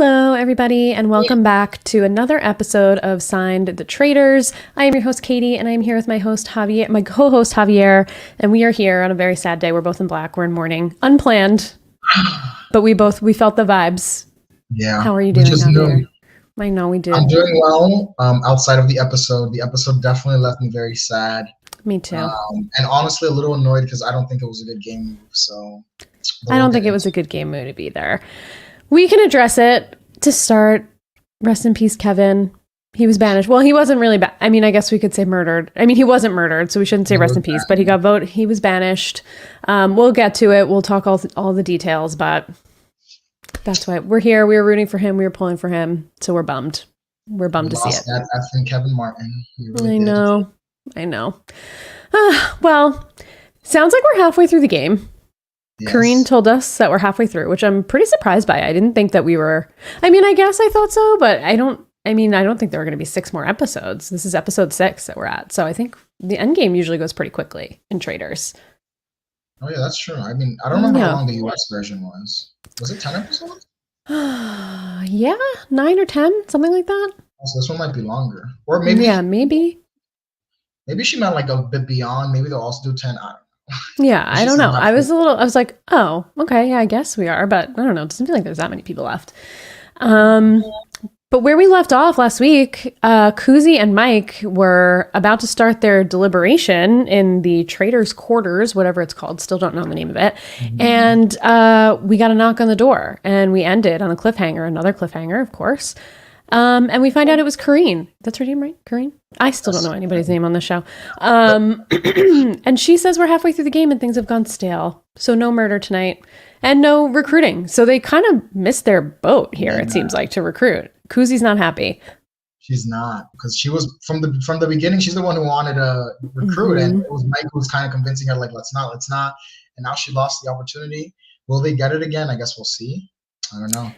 Hello, everybody, and welcome back to another episode of Signed the Traitors. I am your host, Katie, and I am here with my host, Javier, my co-host, Javier, and we are here on a very sad day. We're both in black. We're in mourning. Unplanned, but we felt the vibes. Yeah. How are you doing, Javier? I know we did. I'm doing well. Outside of the episode definitely left me very sad. Me too. And honestly, a little annoyed because I don't think it was a good game move. So I don't think it was a good game move either. We can address it to start. Rest in peace, Kevin. He was banished. Well, he wasn't really I mean, I guess we could say murdered. I mean, he wasn't murdered, so we shouldn't say rest in peace, but he got voted. He was banished. We'll get to it. We'll talk all the details, but that's why we're here. We were rooting for him. We were pulling for him. So we're bummed. We're bummed to see it. That's been Kevin Martin. I know. Well, sounds like we're halfway through the game. Yes. Karine told us that we're halfway through, which I'm pretty surprised by. I didn't think that we were. I mean, I guess I thought so, but I don't think there are going to be 6 more episodes. This is episode 6 that we're at. So I think the end game usually goes pretty quickly in Traitors. Oh, yeah, that's true. I mean, I don't remember how long the US version was. Was it 10 episodes? Yeah, 9 or 10, something like that. So this one might be longer. Or maybe. Yeah, maybe. Maybe she meant like a bit beyond. Maybe they'll also do 10. I don't know. Yeah, I don't know. I was like, oh, okay, yeah, I guess we are, but I don't know. It doesn't feel like there's that many people left. But where we left off last week, Kuzi and Mike were about to start their deliberation in the Traitors' quarters, whatever it's called. Still don't know the name of it. Mm-hmm. And we got a knock on the door, and we ended on a cliffhanger, another cliffhanger, of course. And we find out it was Karine. That's her name, right? Karine? I still don't know anybody's name on the show. And she says we're halfway through the game and things have gone stale. So no murder tonight and no recruiting. So they kind of missed their boat here, it seems like, to recruit. Kuzi's not happy. She's not, because she was from the beginning. She's the one who wanted to recruit, and it was Mike who was kind of convincing her, like, let's not. And now she lost the opportunity. Will they get it again? I guess we'll see. I don't know.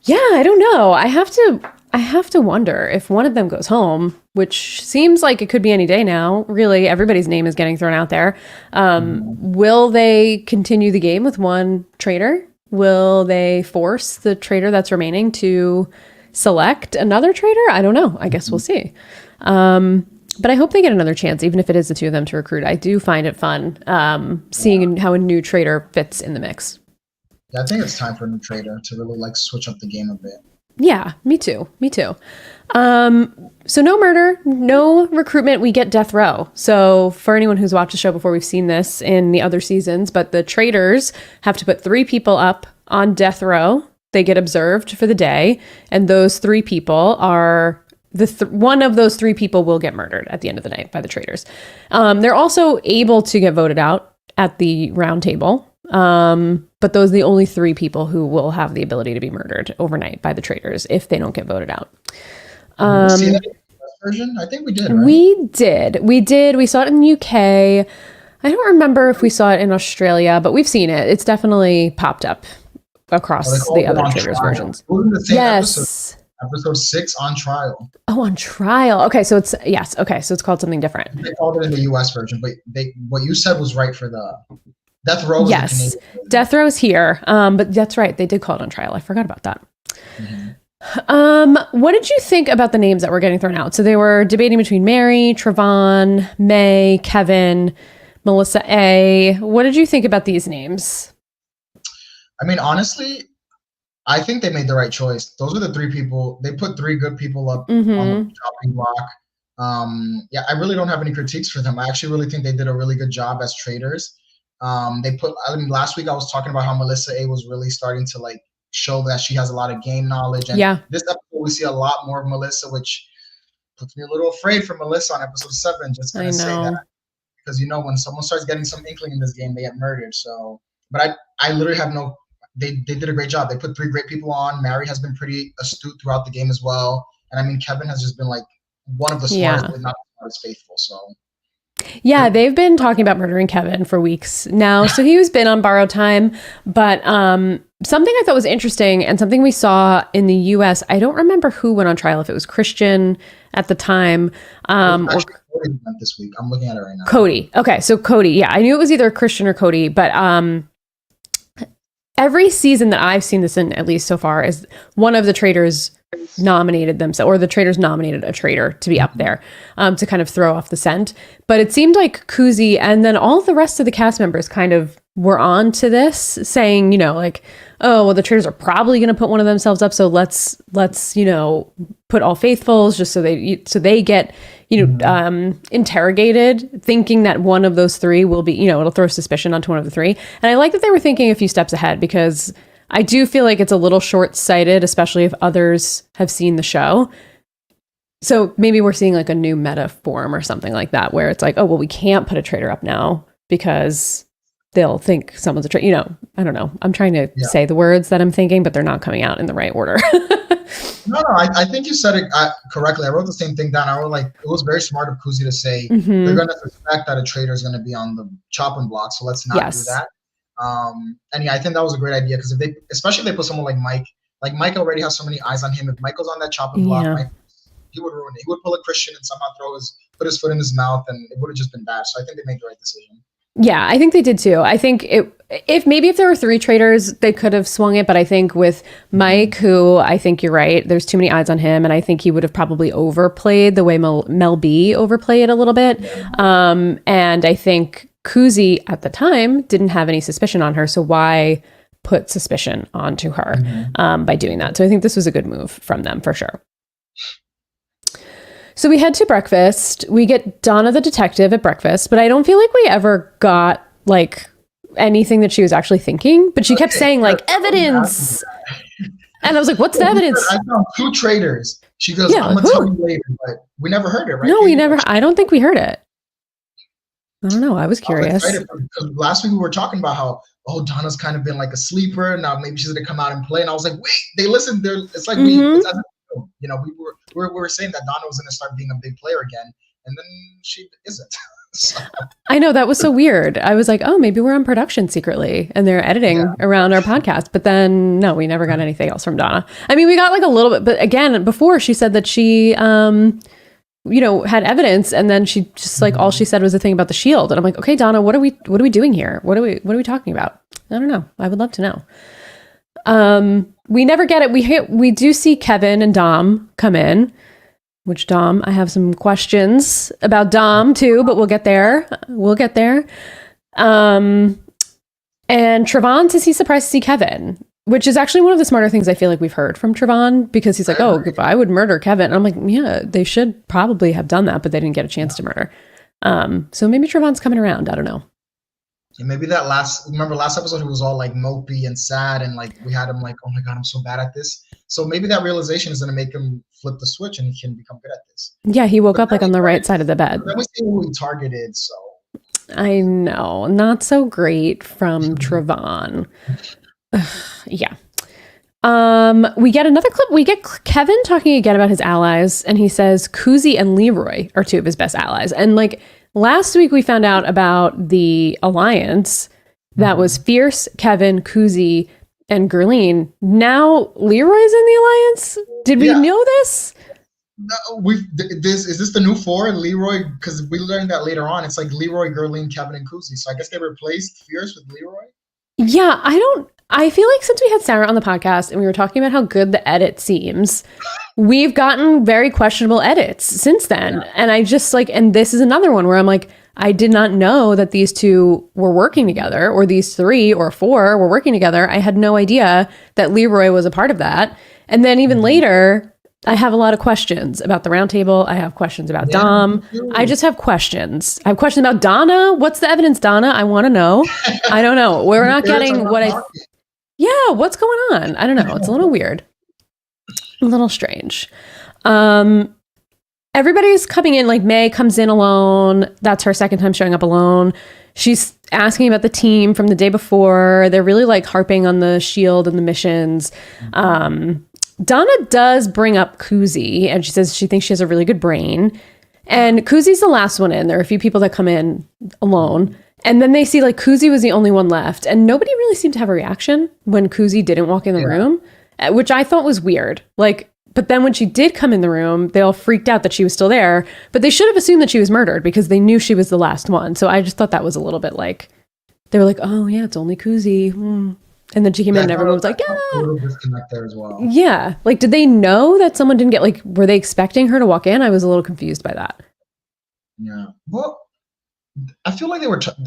Yeah, I don't know. I have to wonder if one of them goes home, which seems like it could be any day now. Really, everybody's name is getting thrown out there. Will they continue the game with one traitor? Will they force the traitor that's remaining to select another traitor? I don't know. I guess we'll see. But I hope they get another chance, even if it is the two of them to recruit. I do find it fun seeing how a new traitor fits in the mix. Yeah, I think it's time for a new traitor to really like switch up the game a bit. Yeah, me too. So no murder, no recruitment. We get death row. So for anyone who's watched the show before, we've seen this in the other seasons, but the traitors have to put 3 people up on death row. They get observed for the day. And those 3 people are one of those 3 people will get murdered at the end of the night by the traitors. They're also able to get voted out at the round table. But those are the only 3 people who will have the ability to be murdered overnight by the traitors if they don't get voted out. Did we see that in the version? I think we did, right? We did. We saw it in the UK. I don't remember if we saw it in Australia, but we've seen it. It's definitely popped up across the other traitors versions. Yes. Episode 6 on trial. Oh, on trial. Okay, so it's called something different. They called it in the US version, but what you said was right for the Death Row. Yes, Death Row's here. But that's right. They did call it on trial. I forgot about that. Mm-hmm. What did you think about the names that were getting thrown out? So they were debating between Mary, Trevon, May, Kevin, Melissa A. What did you think about these names? I mean, honestly, I think they made the right choice. Those are the 3 people. They put 3 good people up on the chopping block. Yeah, I really don't have any critiques for them. I actually really think they did a really good job as traitors. Last week I was talking about how Melissa A was really starting to like show that she has a lot of game knowledge. And this episode we see a lot more of Melissa, which puts me a little afraid for Melissa on episode 7. Just gonna say that. Because when someone starts getting some inkling in this game, they get murdered. So but I literally have no they did a great job. They put 3 great people on. Mary has been pretty astute throughout the game as well. And I mean Kevin has just been like one of the smartest, but not the smartest faithful. So yeah, they've been talking about murdering Kevin for weeks now. So he was been on borrowed time. But something I thought was interesting and something we saw in the US, I don't remember who went on trial, if it was Christian at the time. Or Cody went this week. I'm looking at it right now. Cody. Okay, so Cody. Yeah, I knew it was either Christian or Cody. But every season that I've seen this in, at least so far, is one of the traitors nominated themselves, or the traitors nominated a traitor to be up there to kind of throw off the scent. But it seemed like Kuzi and then all the rest of the cast members kind of were on to this, saying, you know, like, oh, well, the traitors are probably going to put one of themselves up, so let's you know, put all faithfuls just so they get, you know, interrogated, thinking that one of those three will be, you know, it'll throw suspicion onto one of the three. And I like that they were thinking a few steps ahead, because I do feel like it's a little short-sighted, especially if others have seen the show. So maybe we're seeing like a new meta form or something like that, where it's like, oh, well, we can't put a traitor up now because they'll think someone's a traitor. You know, I don't know. I'm trying to say the words that I'm thinking, but they're not coming out in the right order. No, I think you said it correctly. I wrote the same thing down. I wrote, like, it was very smart of Kuzi to say they're going to suspect that a traitor is going to be on the chopping block, so let's not do that. And yeah, I think that was a great idea, because especially if they put someone like Mike already has so many eyes on him. If Michael's on that chopping block, he would ruin it. He would pull a Christian and somehow put his foot in his mouth, and it would have just been bad. So I think they made the right decision. Yeah, I think they did too. I think if there were three traitors, they could have swung it. But I think with Mike, who I think you're right, there's too many eyes on him. And I think he would have probably overplayed the way Mel B overplayed a little bit. And I think Kuzi at the time didn't have any suspicion on her. So why put suspicion onto her by doing that? So I think this was a good move from them for sure. So we head to breakfast. We get Donna the detective at breakfast, but I don't feel like we ever got like anything that she was actually thinking. But she kept saying like evidence. And I was like, what's the evidence? I found 2 traitors. She goes, I'm going to tell you later, but we never heard it, right? No, we never. I don't think we heard it. I don't know. I was curious. Because last week we were talking about how, Donna's kind of been like a sleeper. Now maybe she's going to come out and play. And I was like, wait, they listened. It's like you know, we were saying that Donna was going to start being a big player again, and then she isn't. So. I know, that was so weird. I was like, oh, maybe we're on production secretly and they're editing around our podcast. But then no, we never got anything else from Donna. I mean, we got like a little bit, but again, before she said that she, you know, had evidence, and then she just like all she said was the thing about the shield, and I'm like, okay, Donna, what are we doing here? What are we talking about? I don't know. I would love to know. We never get it. We do see Kevin and Dom come in, which Dom, I have some questions about Dom too, but we'll get there. And Trevon says he's surprised to see Kevin, which is actually one of the smarter things I feel like we've heard from Trevon, because he's like, oh, I would murder Kevin. And I'm like, yeah, they should probably have done that, but they didn't get a chance to murder. So maybe Trevon's coming around. I don't know. And maybe last episode, he was all like mopey and sad, and like we had him like, oh my God, I'm so bad at this. So maybe that realization is going to make him flip the switch and he can become good at this. Yeah, he woke up like on the right side of the bed. Then we see who he targeted, so. I know, not so great from Trevon. Yeah. We get another clip. We get Kevin talking again about his allies, and he says Kuzi and Leroy are 2 of his best allies. And like, last week we found out about the alliance that was Fierce, Kevin, Kuzi, and Gurleen. Now Leroy's in the alliance? Did we know this? No, is this the new 4? Leroy, because we learned that later on. It's like Leroy, Gurleen, Kevin, and Kuzi. So I guess they replaced Fierce with Leroy? Yeah, I feel like since we had Sarah on the podcast and we were talking about how good the edit seems, we've gotten very questionable edits since then. Yeah. And I just like, and this is another one where I'm like, I did not know that these 2 were working together, or these 3 or 4 were working together. I had no idea that Leroy was a part of that. And then even later, I have a lot of questions about the round table. I have questions about Dom. I just have questions. I have questions about Donna. What's the evidence, Donna? I want to know. I don't know. We're not getting what yeah, what's going on? I don't know. It's a little weird. A little strange. Everybody's coming in, like May comes in alone. That's her second time showing up alone. She's asking about the team from the day before. They're really like harping on the shield and the missions. Donna does bring up Kuzi, and she says she thinks she has a really good brain. And Kuzi's the last one in. There are a few people that come in alone. And then they see like Kuzi was the only one left. And nobody really seemed to have a reaction when Kuzi didn't walk in the room, which I thought was weird. Like, but then when she did come in the room, they all freaked out that she was still there. But they should have assumed that she was murdered because they knew she was the last one. So I just thought that was a little bit like, they were like, oh yeah, it's only Kuzi. And then she came in and everyone was like, a yeah. little disconnect there as well. Yeah. Like, did they know that someone didn't get, like, were they expecting her to walk in? I was a little confused by that. Yeah. Well, I feel like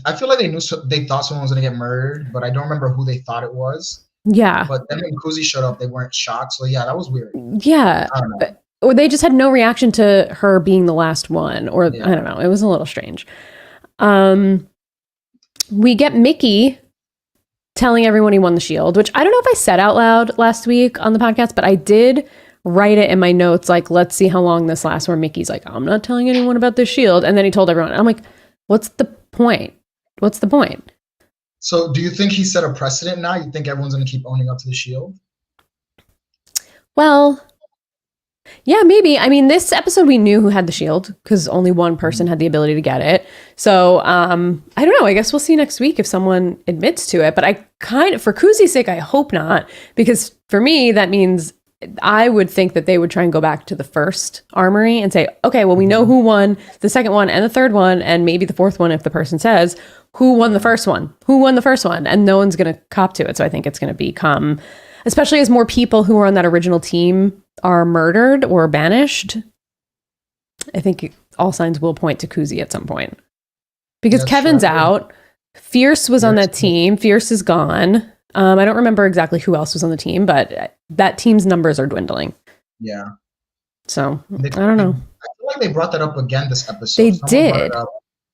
I feel like they knew, they thought someone was going to get murdered, but I don't remember who they thought it was. Yeah. But then when Kuzi showed up, they weren't shocked. So yeah, that was weird. Yeah. I don't know. Or they just had no reaction to her being the last one, or I don't know. It was a little strange. We get Mickey telling everyone he won the shield, which I don't know if I said out loud last week on the podcast, but I did write it in my notes, like, let's see how long this lasts, where Mickey's like, I'm not telling anyone about this shield. And then he told everyone. I'm like, what's the point? What's the point? So do you think he set a precedent now? You think everyone's going to keep owning up to the shield? Well, yeah, maybe. I mean, this episode we knew who had the shield because only one person had the ability to get it. So I don't know. I guess we'll see next week if someone admits to it. But I kind of, for Kuzi's sake, I hope not, because for me that means I would think that they would try and go back to the first armory and say, okay, well, we know who won the second one and the third one, and maybe the fourth one if the person says who won the first one, and no one's going to cop to it. So I think it's going to become, especially as more people who were on that original team are murdered or banished, I think all signs will point to Kuzi at some point. Because Kevin's out. Fierce was on that team. Fierce is gone. I don't remember exactly who else was on the team, but that team's numbers are dwindling. Yeah. So, I don't know. I feel like they brought that up again this episode. They did.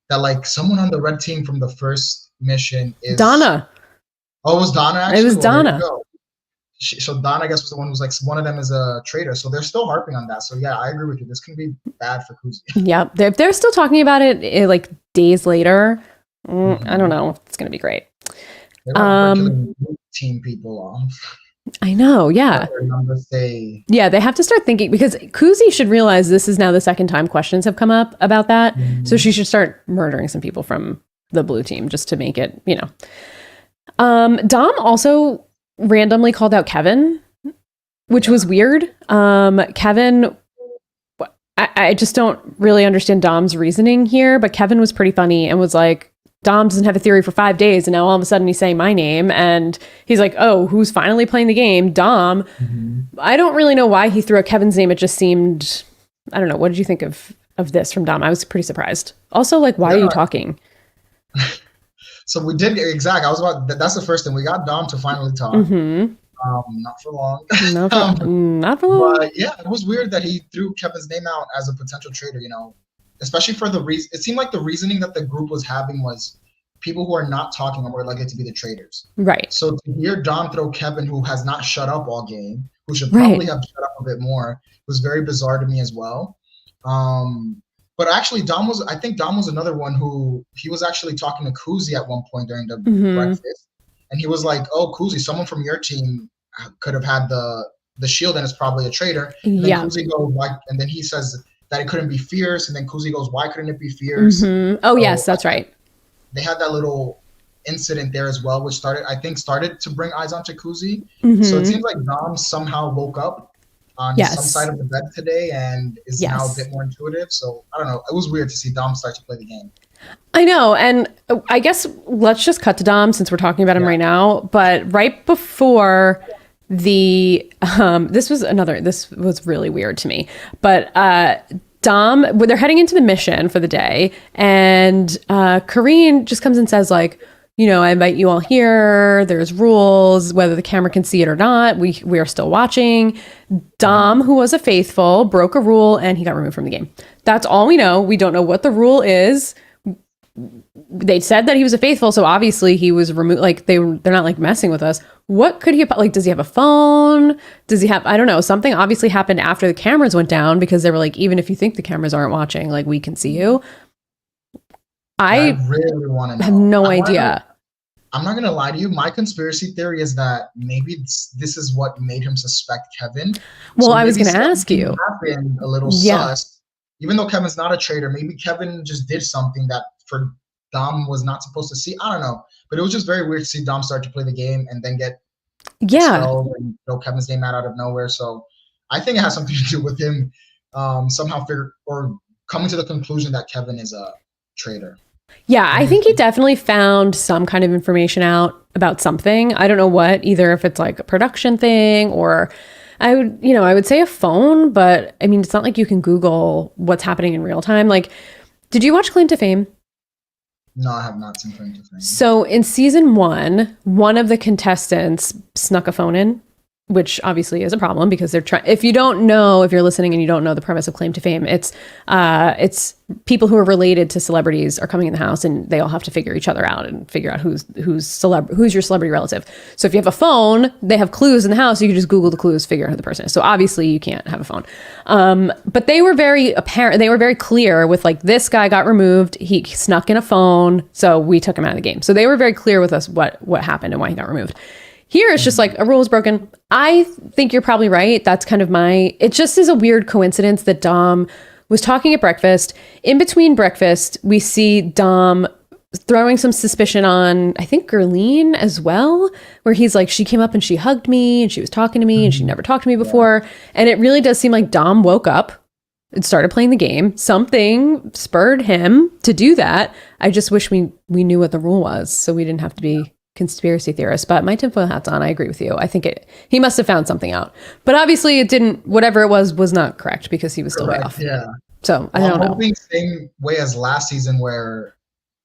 That, like, someone on the red team from the first mission is... Donna. Oh, it was Donna, actually? It was Donna. So Donna, I guess, was the one who was like, one of them is a traitor. So they're still harping on that. So yeah, I agree with you. This can be bad for Kuzi. Yeah, if they're still talking about it like days later, I don't know if it's going to be great. They're killing team people off. I know, yeah. Yeah, they have to start thinking, because Kuzi should realize this is now the second time questions have come up about that. So she should start murdering some people from the blue team just to make it, you know. Dom also randomly called out Kevin, which was weird. Kevin, I just don't really understand Dom's reasoning here, but Kevin was pretty funny and was like, Dom doesn't have a theory for 5 days, and now all of a sudden he's saying my name, and he's like, oh, who's finally playing the game? Dom. I don't really know why he threw out Kevin's name. It just seemed, I don't know. What did you think of this from Dom? I was pretty surprised. Also, like, why are you talking? So we did, exactly. That's the first thing. We got Dom to finally talk. Not for long. Not for long. But yeah, it was weird that he threw Kevin's name out as a potential traitor, you know, especially for the reason. It seemed like the reasoning that the group was having was people who are not talking are more likely to be the traitors. Right. So to hear Dom throw Kevin, who has not shut up all game, who should probably have shut up a bit more, was very bizarre to me as well. But actually, I think Dom was another one who, he was actually talking to Kuzi at one point during the breakfast. And he was like, oh, Kuzi, someone from your team could have had the shield and is probably a traitor. And then Kuzi goes, why? And then he says that it couldn't be Fierce. And then Kuzi goes, why couldn't it be Fierce? Oh, so yes, that's right. They had that little incident there as well, which started to bring eyes onto Kuzi. So it seems like Dom somehow woke up on some side of the bed today and is now a bit more intuitive. So I don't know. It was weird to see Dom start to play the game. I know. And I guess let's just cut to Dom since we're talking about him right now. But right before this was really weird to me. But Dom, they're heading into the mission for the day, and Kareen just comes and says, like, you know, I invite you all here. There's rules, whether the camera can see it or not. We are still watching. Dom, who was a faithful, broke a rule and he got removed from the game. That's all we know. We don't know what the rule is. They said that he was a faithful, so obviously he was removed. Like they're not like messing with us. What could he have, like? Does he have a phone? Does he have? I don't know. Something obviously happened after the cameras went down, because they were like, even if you think the cameras aren't watching, like, we can see you. I really want to know. I have no idea. I'm not going to lie to you. My conspiracy theory is that maybe this is what made him suspect Kevin. Well, I was going to ask you. Happened a little sus. Even though Kevin's not a traitor, maybe Kevin just did something that for Dom was not supposed to see. I don't know. But it was just very weird to see Dom start to play the game and then get expelled and throw Kevin's name out of nowhere. So I think it has something to do with him somehow coming to the conclusion that Kevin is a traitor. Yeah, I think he definitely found some kind of information out about something. I don't know what, either if it's like a production thing or I would say a phone, but I mean, it's not like you can Google what's happening in real time. Like, did you watch Claim to Fame? No, I have not seen Claim to Fame. So in season one of the contestants snuck a phone in, which obviously is a problem because they're trying. If you're listening and you don't know the premise of Claim to Fame, it's people who are related to celebrities are coming in the house and they all have to figure each other out and figure out who's your celebrity relative. So if you have a phone, they have clues in the house. You can just Google the clues, figure out who the person is. So obviously you can't have a phone. But they were very apparent. They were very clear with like, this guy got removed. He snuck in a phone. So we took him out of the game. So they were very clear with us what happened and why he got removed. Here, it's just like a rule is broken. I think you're probably right. That's kind of it just is a weird coincidence that Dom was talking at breakfast. In between breakfast, we see Dom throwing some suspicion on, I think, Gerline as well, where he's like, she came up and she hugged me and she was talking to me and she never talked to me before. Yeah. And it really does seem like Dom woke up and started playing the game. Something spurred him to do that. I just wish we knew what the rule was so we didn't have to be conspiracy theorist, but my tinfoil hat's on. I agree with you. I think he must have found something out, but obviously it didn't. Whatever it was not correct because he was still way off. Yeah. So I don't know. I'm hoping same way as last season where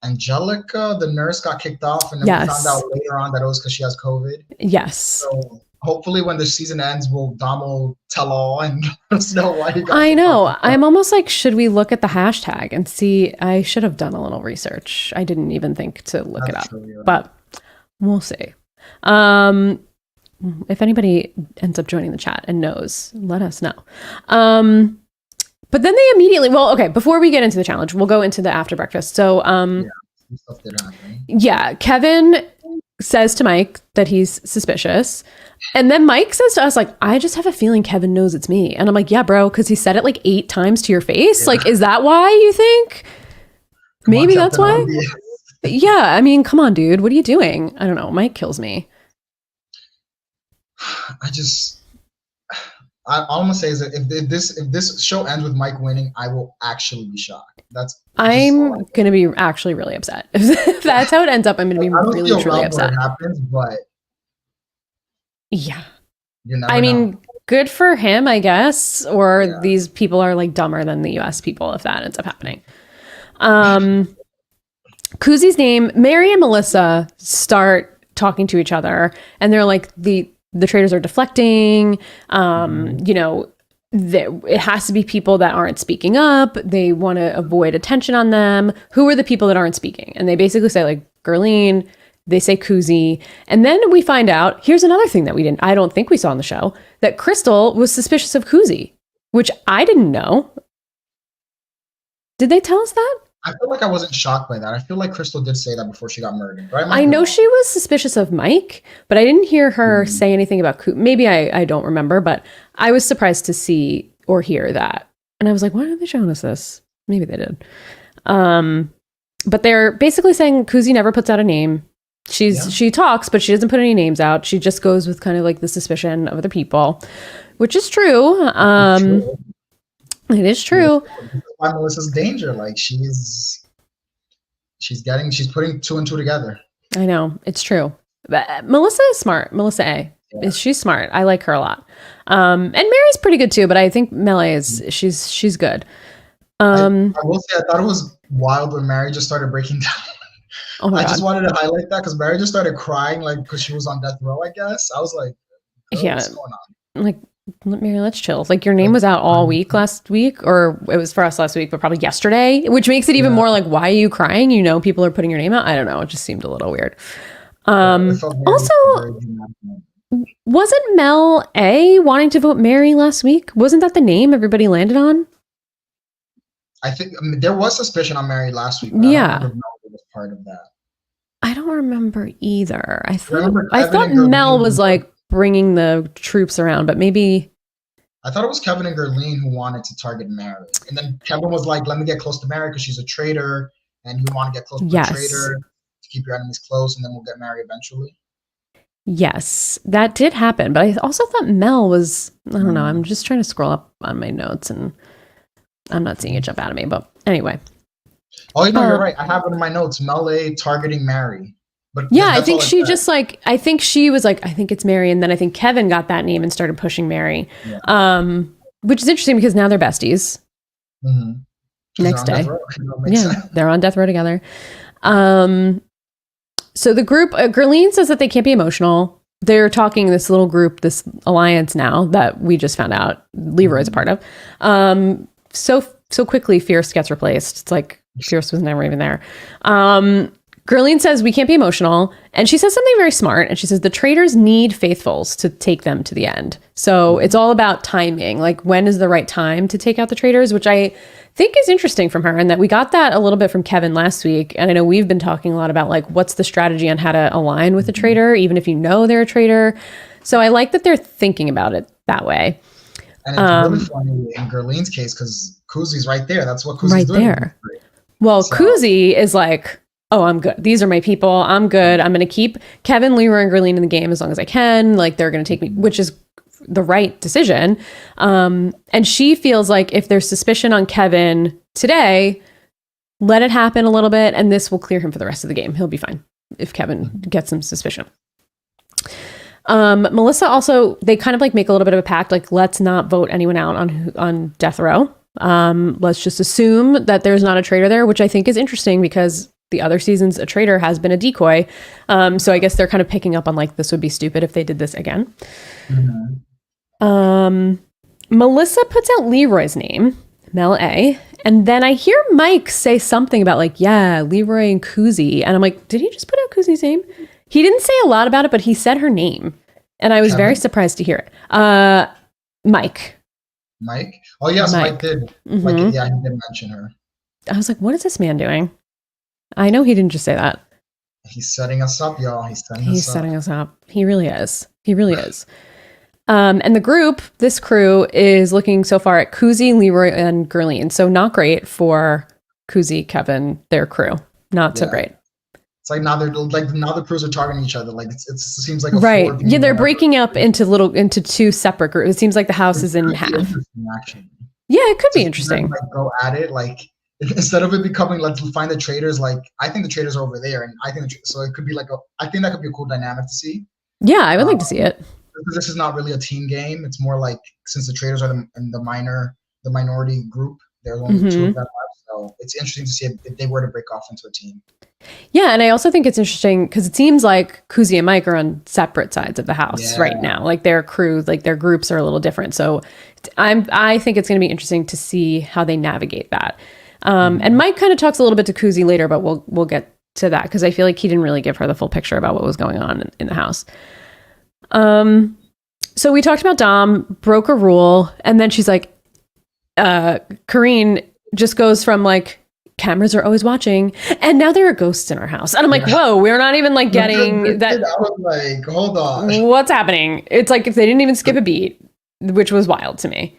Angelica, the nurse, got kicked off, and then we found out later on that it was because she has COVID. Yes. So hopefully, when the season ends, Dom will tell all and let us know why he got. I know. I'm almost like, should we look at the hashtag and see? I should have done a little research. I didn't even think to look it up, but. We'll see. If anybody ends up joining the chat and knows, let us know. But then they immediately, before we get into the challenge, we'll go into the after breakfast. So, stuff did happen. Yeah, Kevin says to Mike that he's suspicious. And then Mike says to us, like, I just have a feeling Kevin knows it's me. And I'm like, yeah, bro, because he said it like 8 times to your face. Yeah. Like, is that why you think? Maybe that's why? Yeah, I mean, come on, dude. What are you doing? I don't know. Mike kills me. All I'm gonna say is that if this show ends with Mike winning, I will actually be shocked. I'm gonna be actually really upset. If that's how it ends up, I'm gonna be really truly upset. It happens, but yeah, I mean, good for him, I guess. Or these people are like dumber than the U.S. people if that ends up happening. Kuzi's name, Mary and Melissa start talking to each other, and they're like, the traitors are deflecting. It has to be people that aren't speaking up. They want to avoid attention on them. Who are the people that aren't speaking? And they basically say like Gerline, they say Kuzi. And then we find out, here's another thing that I don't think we saw on the show, that Crystal was suspicious of Kuzi, which I didn't know. Did they tell us that? I feel like I wasn't shocked by that. I feel like Crystal did say that before she got murdered. Right? I know she was suspicious of Mike, but I didn't hear her say anything about maybe I don't remember, but I was surprised to see or hear that. And I was like, why are they showing us this? Maybe they did. But they're basically saying Kuzi never puts out a name. She talks, but she doesn't put any names out. She just goes with kind of like the suspicion of other people, which is true. It is true. Why Melissa's danger? Like she's putting 2 and 2 together. I know, it's true. But Melissa is smart. Melissa A. Yeah. She's smart. I like her a lot. And Mary's pretty good too, but I think Melee she's good. I will say I thought it was wild when Mary just started breaking down. Oh my God. Just wanted to highlight that because Mary just started crying like because she was on death row, I guess. I was like, what's going on? Like, Mary, let's chill. Like your name was out all week last week, or it was for us last week, but probably yesterday, which makes it even more like, why are you crying? You know, people are putting your name out. I don't know. It just seemed a little weird. Also, wasn't Mel A wanting to vote Mary last week? Wasn't that the name everybody landed on? I think there was suspicion on Mary last week. Yeah. I don't remember Mel was part of that. I don't remember either. I thought Mel was like bringing the troops around, but maybe I thought it was Kevin and Gerline who wanted to target Mary, and then Kevin was like, "Let me get close to Mary because she's a traitor, and you want to get close to a traitor to keep your enemies close, and then we'll get Mary eventually." Yes, that did happen, but I also thought Mel was. I don't know. I'm just trying to scroll up on my notes, and I'm not seeing it jump out of me. But anyway, Oh, you know, you're right. I have it in my notes. Melee targeting Mary. But Yeah, I that's think all it she said. just like, I think she was like, I think it's Mary. And then I think Kevin got that name and started pushing Mary, which is interesting because now they're besties. Mm-hmm. Next day. Yeah, they're on death row together. So the group, Gerline says that they can't be emotional. They're talking this little group, this alliance now that we just found out Leroy's a part of. So quickly Fierce gets replaced. It's like Fierce was never even there. Gerline says we can't be emotional. And she says something very smart. And she says the traitors need faithfuls to take them to the end. So it's all about timing. Like, when is the right time to take out the traitors, which I think is interesting from her. And that we got that a little bit from Kevin last week. And I know we've been talking a lot about like, what's the strategy on how to align with a traitor, even if you know they're a traitor. So I like that they're thinking about it that way. And it's really funny in Gerline's case because Kuzi's right there. That's what Kuzi's right doing. There. Well, so. Kuzi is like, oh, I'm good. These are my people. I'm good. I'm going to keep Kevin, Leroy, and Gerline in the game as long as I can. Like, they're going to take me, which is the right decision. And she feels like if there's suspicion on Kevin today, let it happen a little bit, and this will clear him for the rest of the game. He'll be fine if Kevin gets some suspicion. Melissa also, they kind of like make a little bit of a pact, like, let's not vote anyone out on death row. Let's just assume that there's not a traitor there, which I think is interesting because the other seasons a traitor has been a decoy. So I guess they're kind of picking up on like, this would be stupid if they did this again. Melissa puts out Leroy's name, Mel A. And then I hear Mike say something about like, yeah, Leroy and Kuzi. And I'm like, did he just put out Kuzi's name? He didn't say a lot about it, but he said her name. And I was very surprised to hear it. Mike. Oh, yes, Mike did. Like, yeah, he did mention her. I was like, what is this man doing? I know he didn't just say that. He's setting us up, y'all. He's setting us up. He really is. He really is. And the group, this crew, is looking so far at Kuzi, Leroy, and Gerline. So not great for Kuzi, Kevin, their crew. Not so great. It's like now the crews are targeting each other. Like it seems like a right. Yeah, they're breaking up into two separate groups. It seems like the house is in half. Actually. Yeah, it could be interesting. Like, go at it, like instead of it becoming let's find the traitors. Like I think the traitors are over there, and I think so. It could be like I think that could be a cool dynamic to see. Yeah, I would like to see it. This is not really a team game. It's more like since the traitors are the minority group, there's only two of them left. So it's interesting to see if they were to break off into a team. Yeah, and I also think it's interesting because it seems like Kuzi and Mike are on separate sides of the house right now. Like their crew, like their groups are a little different. So I think it's going to be interesting to see how they navigate that. And Mike kind of talks a little bit to Kuzi later, but we'll get to that because I feel like he didn't really give her the full picture about what was going on in the house. So we talked about Dom broke a rule, and then she's like, Karine just goes from like, cameras are always watching, and now there are ghosts in our house. And I'm like, whoa, we're not even like getting that. I was like, hold on. What's happening? It's like if they didn't even skip a beat, which was wild to me.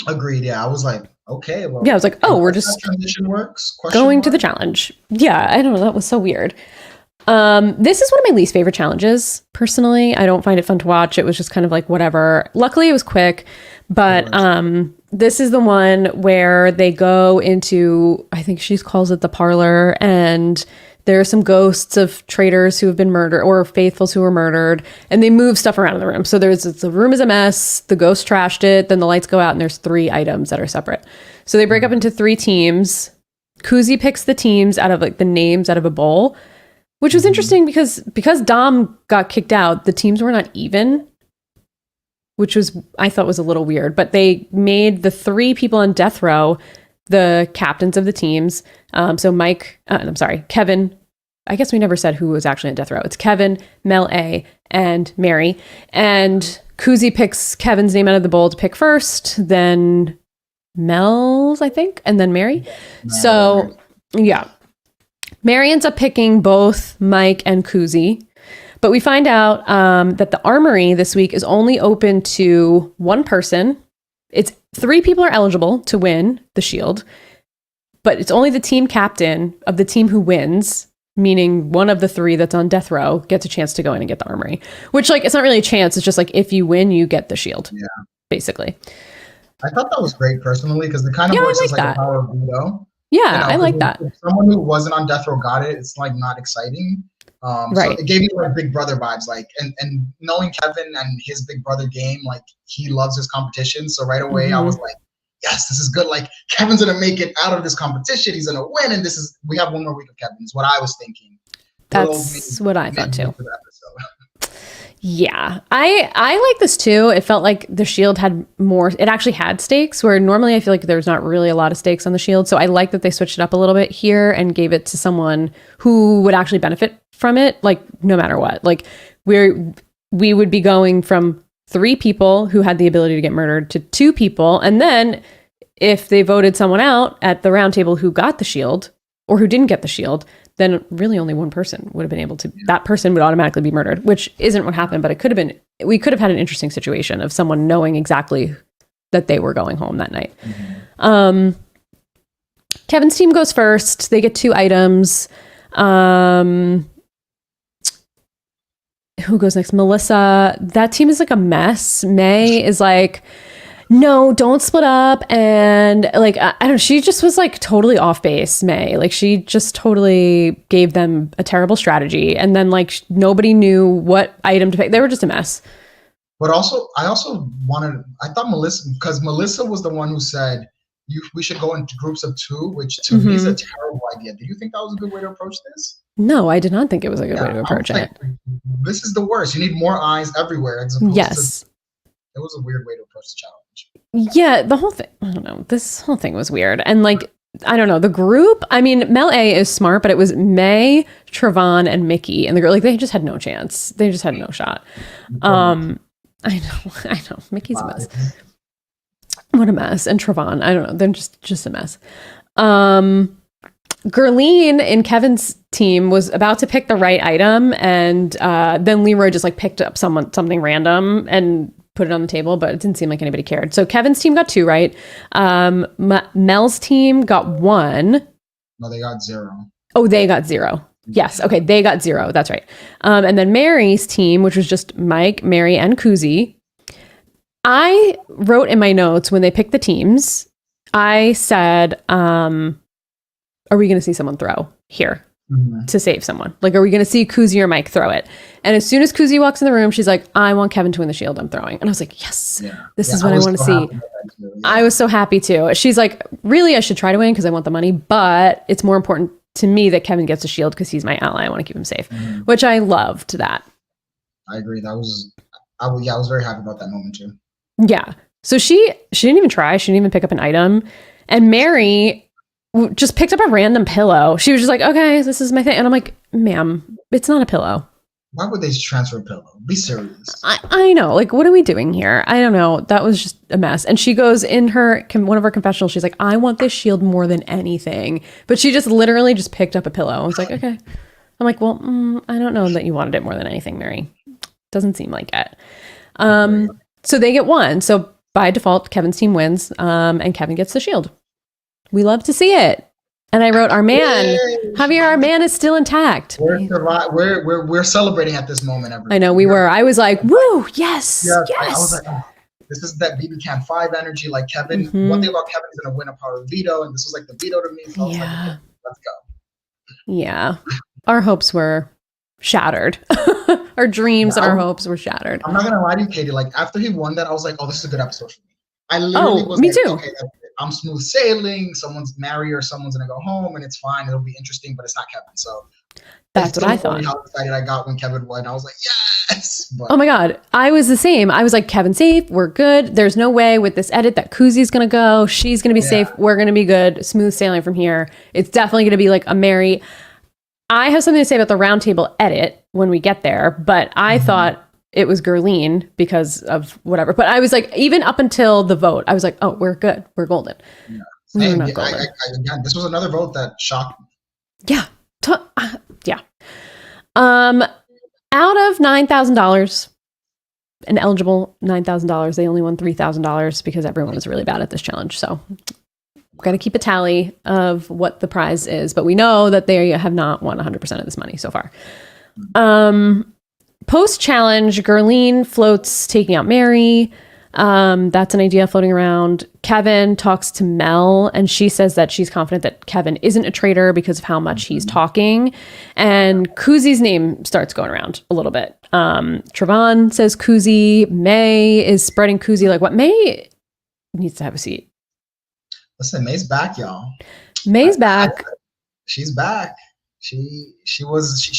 Agreed. Yeah, I was like, okay. Well, yeah, I was like, oh, we're just transition works. Going to the challenge. Yeah, I don't know. That was so weird. This is one of my least favorite challenges. Personally, I don't find it fun to watch. It was just kind of like whatever. Luckily, it was quick, but this is the one where they go into, I think she calls it the parlor, and there are some ghosts of traitors who have been murdered or faithfuls who were murdered, and they move stuff around in the room. So the room is a mess. The ghost trashed it. Then the lights go out, and there's 3 items that are separate. So they break up into 3 teams. Kuzi picks the teams out of like the names out of a bowl, which was interesting because Dom got kicked out, the teams were not even, which I thought was a little weird. But they made the 3 people on death row the captains of the teams. So Kevin. I guess we never said who was actually on death row. It's Kevin, Mel A, and Mary. And Kuzi picks Kevin's name out of the bowl to pick first, then Mel's, I think, and then Mary. So, yeah. Mary ends up picking both Mike and Kuzi, but we find out that the armory this week is only open to 1 person. It's 3 people are eligible to win the shield, but it's only the team captain of the team who wins, meaning one of the 3 that's on death row gets a chance to go in and get the armory, which like, it's not really a chance. It's just like, if you win, you get the shield, basically. I thought that was great personally, because it kind of works as like a power veto. Yeah, I like that. If someone who wasn't on death row got it, it's like not exciting. So Right. it gave me like Big Brother vibes, like, and knowing Kevin and his Big Brother game, like he loves his competition. So right away I was like, yes, this is good. Like Kevin's gonna make it out of this competition. He's gonna win, and we have one more week of Kevin. Is what I was thinking. That's what I thought too. For the episode. Yeah, I like this too. It felt like the Shield had more. It actually had stakes, where normally I feel like there's not really a lot of stakes on the Shield. So I like that they switched it up a little bit here and gave it to someone who would actually benefit from it. Like no matter what, like we would be going from 3 people who had the ability to get murdered to 2 people, and then if they voted someone out at the round table who got the Shield or who didn't get the Shield, then really only one person would have been able to, that person would automatically be murdered, which isn't what happened, but it could have been, we could have had an interesting situation of someone knowing exactly that they were going home that night. Kevin's team goes first. They get 2 items. Who goes next? Melissa. That team is like a mess. May is like, no, don't split up. And like, I don't know, she just was like totally off base, May. Like she just totally gave them a terrible strategy. And then like nobody knew what item to pick. They were just a mess. But also, I thought Melissa, because Melissa was the one who said, we should go into groups of 2, which to me is a terrible idea. Did you think that was a good way to approach this? No, I did not think it was a good way to approach it. This is the worst. You need more eyes everywhere. As opposed yes. It was a weird way to approach the challenge. Yeah, the whole thing, I don't know. This whole thing was weird. And like, I don't know, the group, I mean, Mel A is smart, but it was May, Trevon, and Mickey. And the girl, like, they just had no chance. They just had no shot. I know. Mickey's a mess. What a mess. And Trevon, I don't know. They're just a mess. Gurleen in Kevin's team was about to pick the right item, and then Leroy just like picked up something random and put it on the table, but it didn't seem like anybody cared. So Kevin's team got 2 right. Mel's team got 1. No, they got 0. Oh, they got 0. Yes. Okay. They got 0. That's right. And then Mary's team, which was just Mike, Mary, and Kuzi. I wrote in my notes when they picked the teams, I said, are we going to see someone throw here to save someone? Like, are we going to see Kuzi or Mike throw it? And as soon as Kuzi walks in the room, she's like, I want Kevin to win the Shield. I'm throwing. And I was like, yes, this is what I want to see. I was so happy too. She's like, really, I should try to win because I want the money, but it's more important to me that Kevin gets a Shield because he's my ally. I want to keep him safe, which I loved that. I agree. I was very happy about that moment too. Yeah. So she didn't even try. She didn't even pick up an item. And Mary just picked up a random pillow. She was just like, okay, this is my thing. And I'm like, ma'am, it's not a pillow. Why would they transfer a pillow? Be serious. I know. Like, what are we doing here? I don't know. That was just a mess. And she goes in one of her confessionals. She's like, I want this Shield more than anything. But she just literally just picked up a pillow. I was like, okay. I'm like, well, I don't know that you wanted it more than anything, Mary. Doesn't seem like it. So they get 1. So by default, Kevin's team wins, and Kevin gets the Shield. We love to see it. And I wrote, our man, Javier, our man is still intact. We're celebrating at this moment. I know we were. I was like, woo, yes. I was like, oh, this is that BB Can 5 energy. Like Kevin, one thing about Kevin is going to win a power veto, and this was like the veto to me. So I was like, okay, let's go. Yeah. Our hopes were shattered. Our dreams and our hopes were shattered. I'm not going to lie to you, Katie. Like after he won that, I was like, oh, this is a good episode for me. I literally was me like, too. Okay, I'm smooth sailing. Someone's married or someone's going to go home and it's fine. It'll be interesting, but it's not Kevin. So that's what I thought. How excited I got when Kevin won. I was like, yes. But, oh my God. I was the same. I was like, Kevin's safe. We're good. There's no way with this edit that Kuzi's going to go. She's going to be safe. We're going to be good. Smooth sailing from here. It's definitely going to be like a Mary. I have something to say about the roundtable edit when we get there, but I thought it was Gurleen because of whatever. But I was like, even up until the vote, I was like, oh, we're good. We're golden. Yeah. We're not golden. Again, this was another vote that shocked me. Yeah. Yeah. Out of $9,000, an eligible $9,000, they only won $3,000 because everyone was really bad at this challenge. So got to keep a tally of what the prize is, but we know that they have not won 100% of this money so far. Post challenge, Gurleen floats taking out Mary. That's an idea floating around. Kevin talks to Mel, and she says that she's confident that Kevin isn't a traitor because of how much he's talking. And Kuzi's name starts going around a little bit. Trayvon says Kuzi. May is spreading Kuzi like what? May needs to have a seat. Listen, May's back, y'all. May's back. She's back. She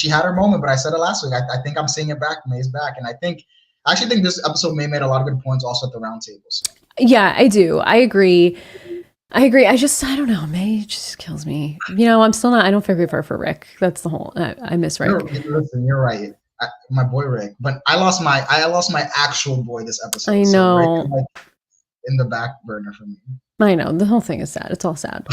had her moment, but I said it last week. I think I'm seeing it back. May's back, and I actually think this episode May made a lot of good points also at the round table. So. Yeah, I do. I agree. I don't know. May just kills me. You know, I'm still not. I don't feel great for Rick. That's the whole. I miss Rick. Listen, you're right. My boy Rick, but I lost my actual boy this episode. I know. So Rick, like, in the back burner for me. I know. The whole thing is sad. It's all sad.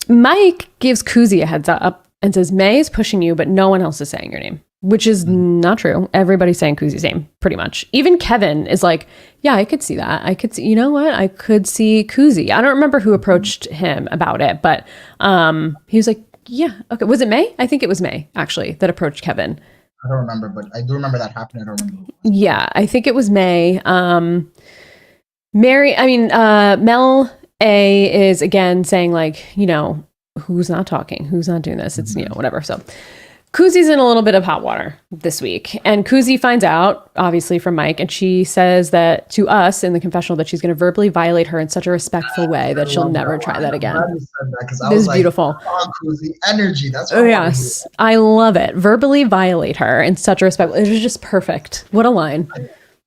Mike gives Kuzi a heads up and says, May is pushing you, but no one else is saying your name, which is not true. Everybody's saying Kuzi's name, pretty much. Even Kevin is like, yeah, I could see that. I could see, you know what? I could see Kuzi. I don't remember who approached him about it, but he was like, yeah, okay. Was it May? I think it was May, actually, that approached Kevin. I don't remember, but I do remember that happening. I don't remember. Yeah, I think it was May. Mel A is again saying like, you know, who's not talking, who's not doing this? It's, you know, whatever. So Kuzi's in a little bit of hot water this week. And Kuzi finds out, obviously, from Mike, and she says that to us in the confessional that she's going to verbally violate her in such a respectful way that she'll never try that again. This is beautiful. Kuzi energy. That's what oh, yes. I love it. Verbally violate her in such a respectful. It was just perfect. What a line.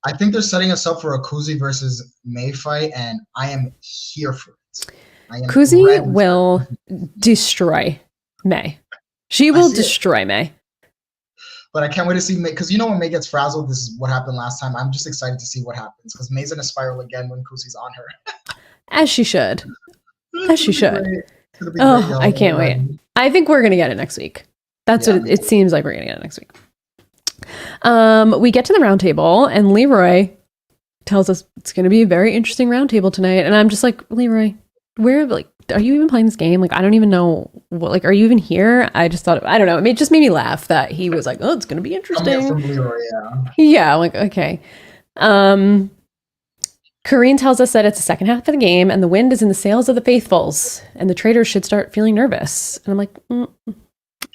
I think they're setting us up for a Kuzi versus May fight, and I am here for it. Kuzi will destroy May. She will destroy May. But I can't wait to see May, because you know when May gets frazzled, this is what happened last time. I'm just excited to see what happens, because May's in a spiral again when Kuzi's on her. As she should. As she should. Oh, I can't wait. I think we're going to get it next week. That's what it seems like we're going to get it next week. We get to the round table, and Leroy tells us it's going to be a very interesting round table tonight. And I'm just like, Leroy, are you even playing this game? Like, I don't even know are you even here? I just thought, I don't know. It just made me laugh that he was like, oh, it's going to be interesting. From Leroy, yeah. I'm like, okay. Karine tells us that it's the second half of the game and the wind is in the sails of the faithfuls and the traitors should start feeling nervous. And I'm like,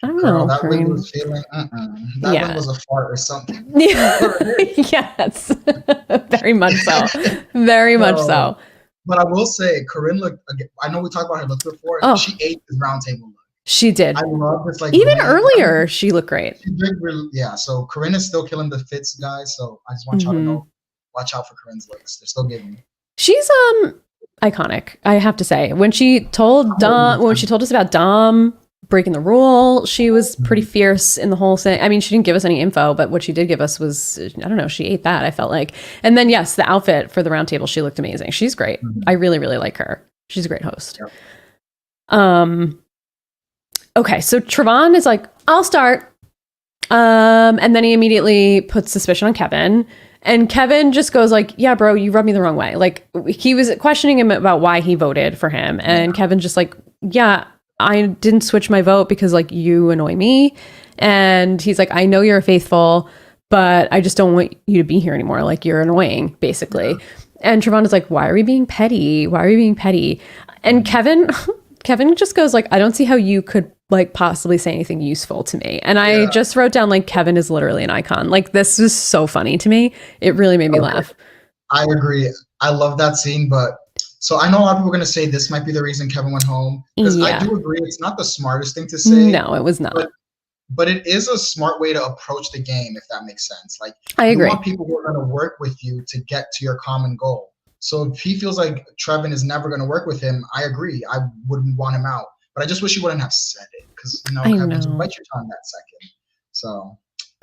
I don't know. That wind was feeling, that wind was a fart or something. Yes. Very much so. Very much so. But I will say, Corinne looked. I know we talked about her look before. Oh. She ate this round table look. She did. I love this. Like even earlier, she looked great. She did really, yeah. So Corinne is still killing the fits, guys. So I just want y'all to know, watch out for Corinne's looks. They're still giving. She's iconic. I have to say, when she told us about Dom breaking the rule, she was pretty fierce in the whole thing. I mean, she didn't give us any info, but what she did give us was, I don't know, she ate that, I felt like. And then, yes, the outfit for the round table, she looked amazing. She's great. I really, really like her. She's a great host. Yep. Okay, so Trayvon is like, I'll start. And then he immediately puts suspicion on Kevin. And Kevin just goes like, yeah, bro, you rubbed me the wrong way. Like, he was questioning him about why he voted for him. And Kevin's just like, yeah, I didn't switch my vote because like you annoy me. And he's like, I know you're a faithful, but I just don't want you to be here anymore. Like you're annoying, basically. Yeah. And Trayvon is like, why are we being petty? Why are we being petty? And Kevin just goes like, I don't see how you could like possibly say anything useful to me. And I just wrote down like, Kevin is literally an icon. Like this was so funny to me. It really made me laugh. I agree. I love that scene, but so I know a lot of people are going to say this might be the reason Kevin went home. Because I do agree, it's not the smartest thing to say. No, it was not. But it is a smart way to approach the game, if that makes sense. Like, I agree. You want people who are going to work with you to get to your common goal. So if he feels like Trevin is never going to work with him, I agree. I wouldn't want him out. But I just wish he wouldn't have said it. Because, Kevin's bite your tongue that second. So.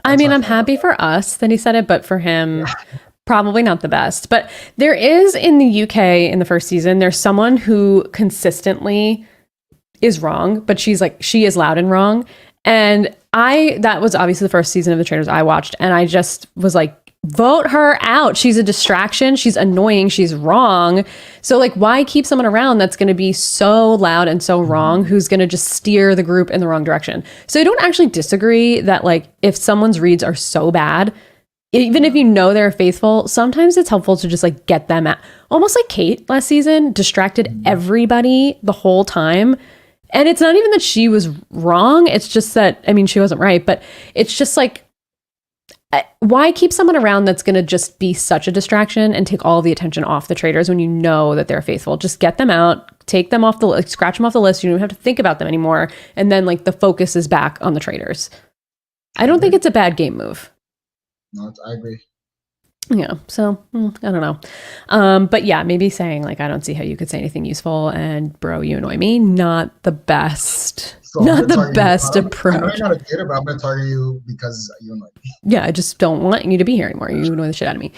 I mean, I'm happy for us that he said it, but for him... Probably not the best, but there is in the UK in the first season, there's someone who consistently is wrong, but she is loud and wrong. And that was obviously the first season of the Traitors I watched. And I just was like, vote her out. She's a distraction. She's annoying. She's wrong. So like, why keep someone around that's going to be so loud and so wrong, who's going to just steer the group in the wrong direction? So I don't actually disagree that like, if someone's reads are so bad, even if you know they're faithful, sometimes it's helpful to just like get them out. Almost like Kate last season distracted everybody the whole time. And it's not even that she was wrong. It's just that, I mean, she wasn't right, but it's just like, why keep someone around that's going to just be such a distraction and take all the attention off the traitors when you know that they're faithful? Just get them out, take them off the list, scratch them off the list. You don't have to think about them anymore. And then like the focus is back on the traitors. I don't think it's a bad game move. No, I agree. Yeah. So I don't know. But yeah, maybe saying like, I don't see how you could say anything useful and bro, you annoy me. Not the best. So not the best approach. I know you're not a kid, but I'm going to target you because you annoy me. Yeah, I just don't want you to be here anymore. You annoy the shit out of me.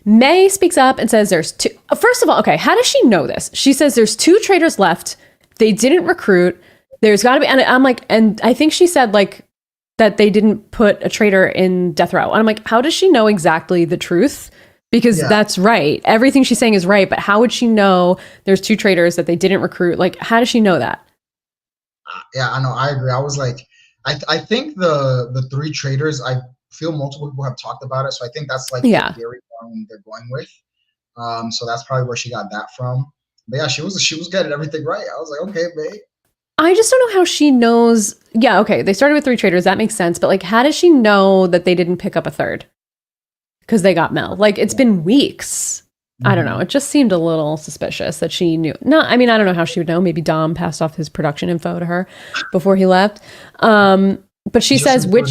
May speaks up and says there's two. First of all, okay, how does she know this? She says there's 2 traitors left. They didn't recruit. There's got to be, and I'm like, and I think she said like that they didn't put a traitor in death row. And I'm like, how does she know exactly the truth? Because that's right. Everything she's saying is right. But how would she know there's 2 traitors that they didn't recruit? Like, how does she know that? Yeah, I know. I agree. I was like, I think the 3 traitors, I feel multiple people have talked about it. So I think that's like the theory they're going with. So that's probably where she got that from. But yeah, she was getting everything right. I was like, okay, babe. I just don't know how she knows. Yeah, okay, they started with 3 traitors. That makes sense. But like, how does she know that they didn't pick up a 3rd? Because they got Mel. Like, it's been weeks. I don't know. It just seemed a little suspicious that she knew. No, I mean, I don't know how she would know. Maybe Dom passed off his production info to her before he left. But she says which...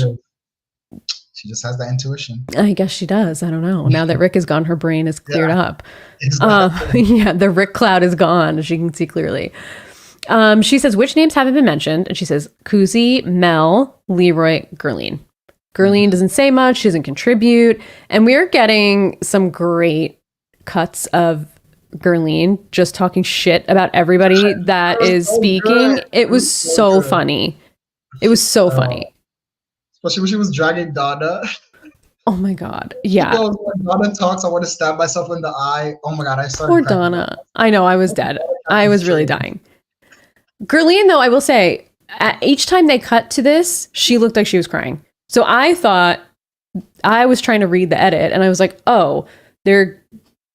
She just has that intuition. I guess she does. I don't know. Now that Rick is gone, her brain is cleared up. Exactly. Yeah, the Rick cloud is gone. She can see clearly. She says, which names haven't been mentioned? And she says, Kuzi, Mel, Leroy, Gerline. Gerline doesn't say much. She doesn't contribute. And we're getting some great cuts of Gerline just talking shit about everybody that is speaking. Good. It was so funny. It was so funny. Especially when she was dragging Donna. Oh my God. Yeah. When Donna talks, I want to stab myself in the eye. Oh my God. I started. Poor Donna. I know. I was dead. I was really dying. Gerline, though, I will say, each time they cut to this, she looked like she was crying. So I thought, I was trying to read the edit and I was like, oh, they're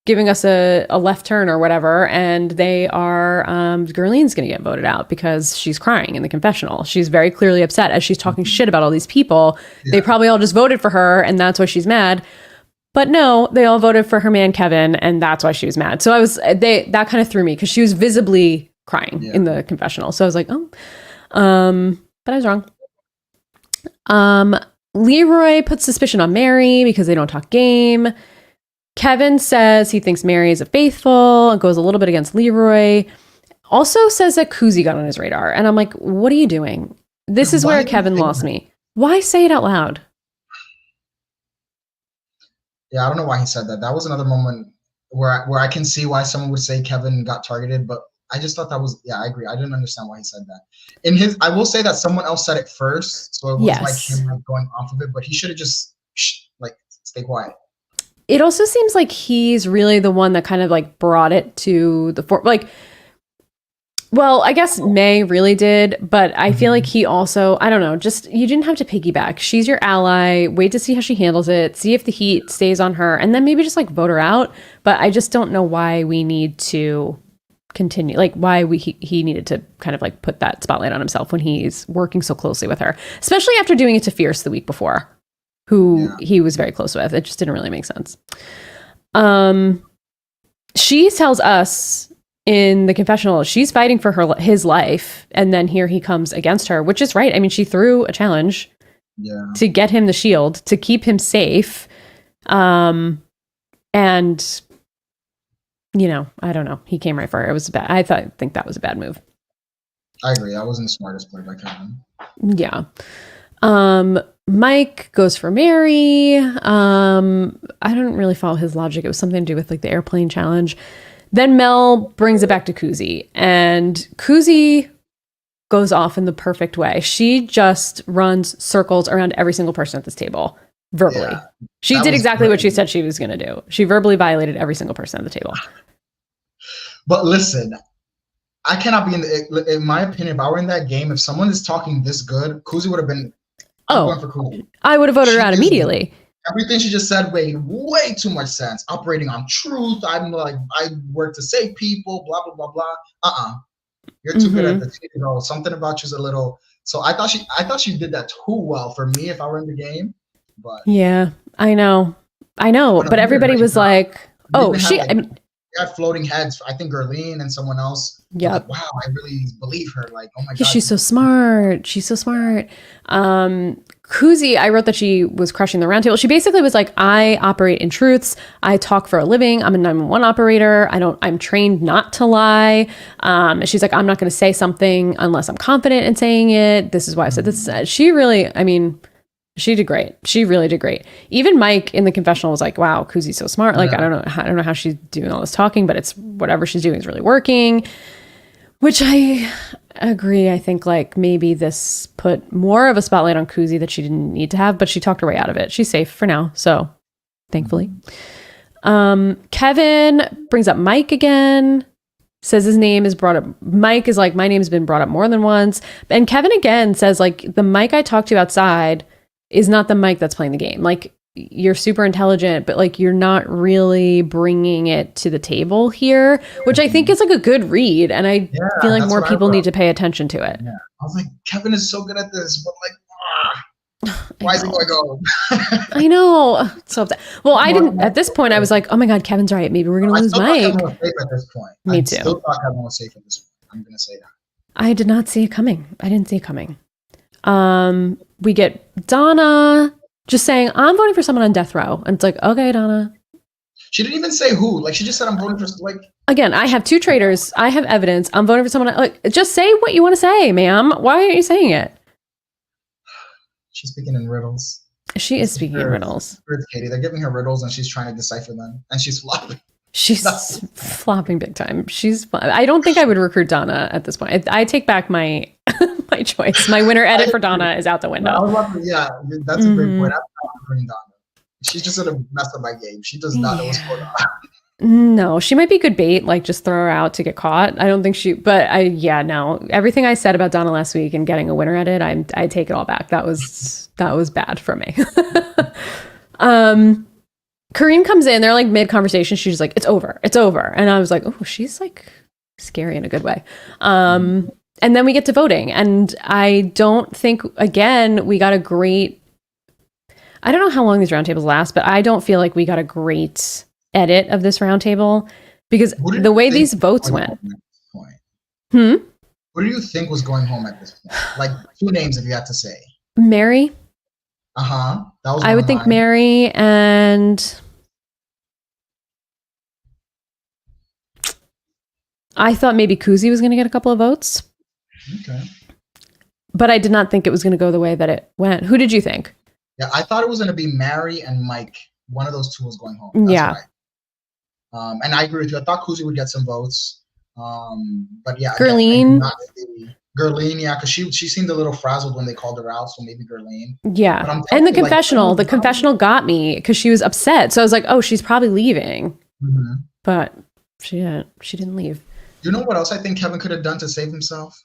giving us a left turn or whatever. And they are, Gerline's going to get voted out because she's crying in the confessional. She's very clearly upset as she's talking shit about all these people. Yeah. They probably all just voted for her and that's why she's mad. But no, they all voted for her man, Kevin. And that's why she was mad. So that kind of threw me because she was visibly crying in the confessional. So I was like, oh, but I was wrong. Leroy puts suspicion on Mary because they don't talk game. Kevin says he thinks Mary is a faithful and goes a little bit against Leroy. Also says that Kuzi got on his radar. And I'm like, what are you doing? This is where Kevin lost me. Why say it out loud? Yeah, I don't know why he said that. That was another moment where I can see why someone would say Kevin got targeted, but I just thought that was, I agree. I didn't understand why he said that. I will say that someone else said it first, so it was like him like going off of it, but he should have just stay quiet. It also seems like he's really the one that kind of like brought it to the fore. Like, well, I guess May really did, but I feel like he also, I don't know, just, you didn't have to piggyback. She's your ally. Wait to see how she handles it. See if the heat stays on her, and then maybe just like vote her out. But I just don't know why we need to continue, like why he needed to kind of like put that spotlight on himself when he's working so closely with her, especially after doing it to Fierce the week before, who he was very close with. It just didn't really make sense. She tells us in the confessional she's fighting for his life, and then here he comes against her, which is right. I mean, she threw a challenge to get him the shield to keep him safe, and you know, I don't know. He came right for her. It was bad. I think that was a bad move. I agree. That wasn't the smartest play by Kevin. Yeah. Mike goes for Mary. I don't really follow his logic. It was something to do with like the airplane challenge. Then Mel brings it back to Kuzi, and Kuzi goes off in the perfect way. She just runs circles around every single person at this table verbally. Yeah, she did exactly what she said she was going to do. She verbally violated every single person at the table. But listen, I cannot be in my opinion, if I were in that game, if someone is talking this good, Kuzi would have been going for Kuzi. I would have voted her out immediately. Everything she just said made way too much sense. Operating on truth. I'm like, I work to save people, blah, blah, blah, blah. You're too good at the something about you's a little. So I thought she did that too well for me if I were in the game. But yeah, I know. But everybody was like, oh, had floating heads. I think Gerline and someone else. Yeah. Like, wow, I really believe her. Like, oh my God. She's so smart. Kuzi, I wrote that she was crushing the roundtable. She basically was like, I operate in truths. I talk for a living. I'm a 911 operator. I'm trained not to lie. She's like, I'm not going to say something unless I'm confident in saying it. This is why I said this. She really, I mean, she did great. She really did great. Even Mike in the confessional was like, wow, Kuzi's so smart. Like, I don't know how she's doing all this talking, but it's whatever she's doing is really working, which I agree. I think like maybe this put more of a spotlight on Kuzi that she didn't need to have, but she talked her way out of it. She's safe for now. So thankfully. Kevin brings up Mike again, says his name is brought up. Mike is like, my name's been brought up more than once. And Kevin again says like, the Mike I talked to outside is not the Mike that's playing the game. Like, you're super intelligent, but like, you're not really bringing it to the table here, which I think is like a good read. And I feel like more people need to pay attention to it. Yeah. I was like, Kevin is so good at this, but like, why is it going to go? I know. So well, I didn't, at this point, I was like, oh my God, Kevin's right. Maybe we're going to lose Mike. Kevin was safe at this point. Me too. I still thought Kevin was safe at this point. I'm going to say that. I did not see it coming. I didn't see it coming. We get Donna just saying, I'm voting for someone on death row. And it's like, okay, Donna. She didn't even say who. Like, she just said, I'm voting for, like. Again, I have 2 traitors. I have evidence. I'm voting for someone. Like, just say what you want to say, ma'am. Why aren't you saying it? She's speaking in riddles. She is speaking in riddles. It's Katie. They're giving her riddles and she's trying to decipher them. And she's flopping. She's flopping big time. I don't think I would recruit Donna at this point. I take back my my choice. My winner edit for Donna is out the window. Yeah, that's a great point. I'm not recruiting Donna. She's just gonna mess up my game. She does not know what's going on. No, she might be good bait. Like, just throw her out to get caught. I don't think no. Everything I said about Donna last week and getting a winner edit, I take it all back. That was bad for me. Karine comes in, they're like mid conversation. She's like, it's over. And I was like, oh, she's like scary in a good way. And then we get to voting. And I don't think, again, we got a great, I don't know how long these roundtables last, but I don't feel like we got a great edit of this roundtable because the way these votes went. What do you think was going home at this point? Like 2 names if you had to say. Mary. That was I would think Mary and I thought maybe Kuzi was going to get a couple of votes. Okay. But I did not think it was going to go the way that it went. Who did you think? Yeah, I thought it was going to be Mary and Mike. One of those 2 was going home. That's right. And I agree with you. I thought Kuzi would get some votes. But yeah. Gerline. Gerline, yeah, because she seemed a little frazzled when they called her out, so maybe Gerline. Yeah, and the confessional got me because she was upset. So I was like, oh, she's probably leaving. But she didn't leave. You know what else I think Kevin could have done to save himself?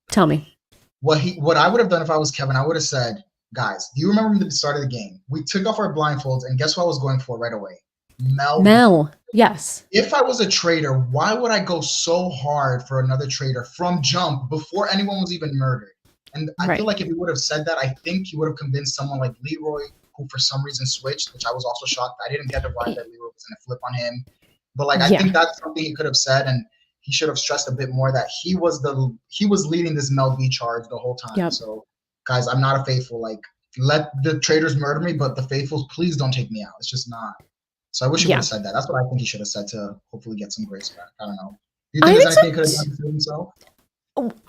Tell me. What I would have done if I was Kevin, I would have said, guys, do you remember the start of the game? We took off our blindfolds, and guess what I was going for right away? Mel. Yes. If I was a traitor, why would I go so hard for another traitor from jump before anyone was even murdered? And I feel like if he would have said that, I think he would have convinced someone like Leroy, who for some reason switched, which I was also shocked. I didn't get the vibe that Leroy was going to flip on him. But like, I think that's something he could have said, and he should have stressed a bit more that he was leading this Mel B charge the whole time. Yep. So guys, I'm not a faithful. Like, let the traitors murder me, but the faithfuls, please don't take me out. It's just not. So I wish he would have said that. That's what I think he should have said to hopefully get some grace back. I don't know. Do you think there's anything he could have done to save himself?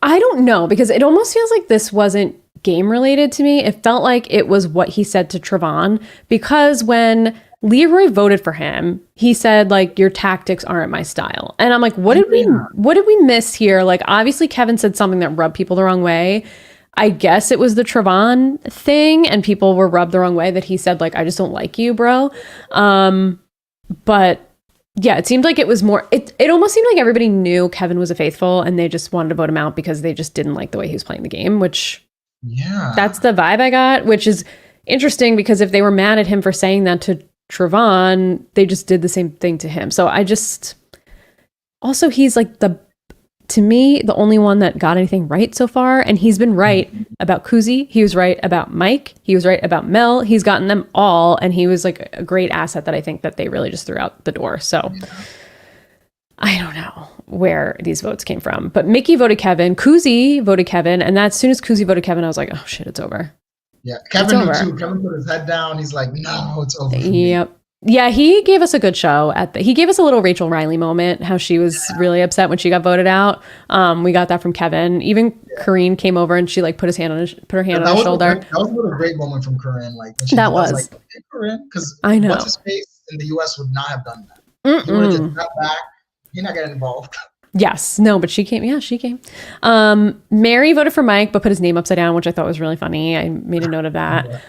I don't know, because it almost feels like this wasn't game related to me. It felt like it was what he said to Trevon, because when Leroy voted for him, he said like, your tactics aren't my style. And I'm like, what did we miss here? Like, obviously Kevin said something that rubbed people the wrong way. I guess it was the Trevon thing, and people were rubbed the wrong way that he said like, I just don't like you, bro. But yeah, it seemed like it was more, it almost seemed like everybody knew Kevin was a faithful and they just wanted to vote him out because they just didn't like the way he was playing the game, which that's the vibe I got, which is, interesting because if they were mad at him for saying that to Trevon, they just did the same thing to him. So I just, also he's like to me, the only one that got anything right so far. And he's been right about Kuzi. He was right about Mike. He was right about Mel. He's gotten them all. And he was like a great asset that I think that they really just threw out the door. So I don't know where these votes came from, but Mickey voted Kevin, Kuzi voted Kevin. And as soon as Kuzi voted Kevin, I was like, oh shit, it's over. Yeah. Kevin knew too. Kevin put his head down. He's like, no, it's over. Yep. Yeah, he gave us a good show he gave us a little Rachel Riley moment, how she was really upset when she got voted out. We got that from Kevin. Even Corinne came over and she like put her hand on his shoulder. That was a great moment from Corinne. Like when she like, hey, Corinne, because I know what's his face in the US would not have done that. He would have just got back. You're not getting involved. Yes, no, but she came. Yeah, she came. Mary voted for Mike, but put his name upside down, which I thought was really funny. I made a note of that.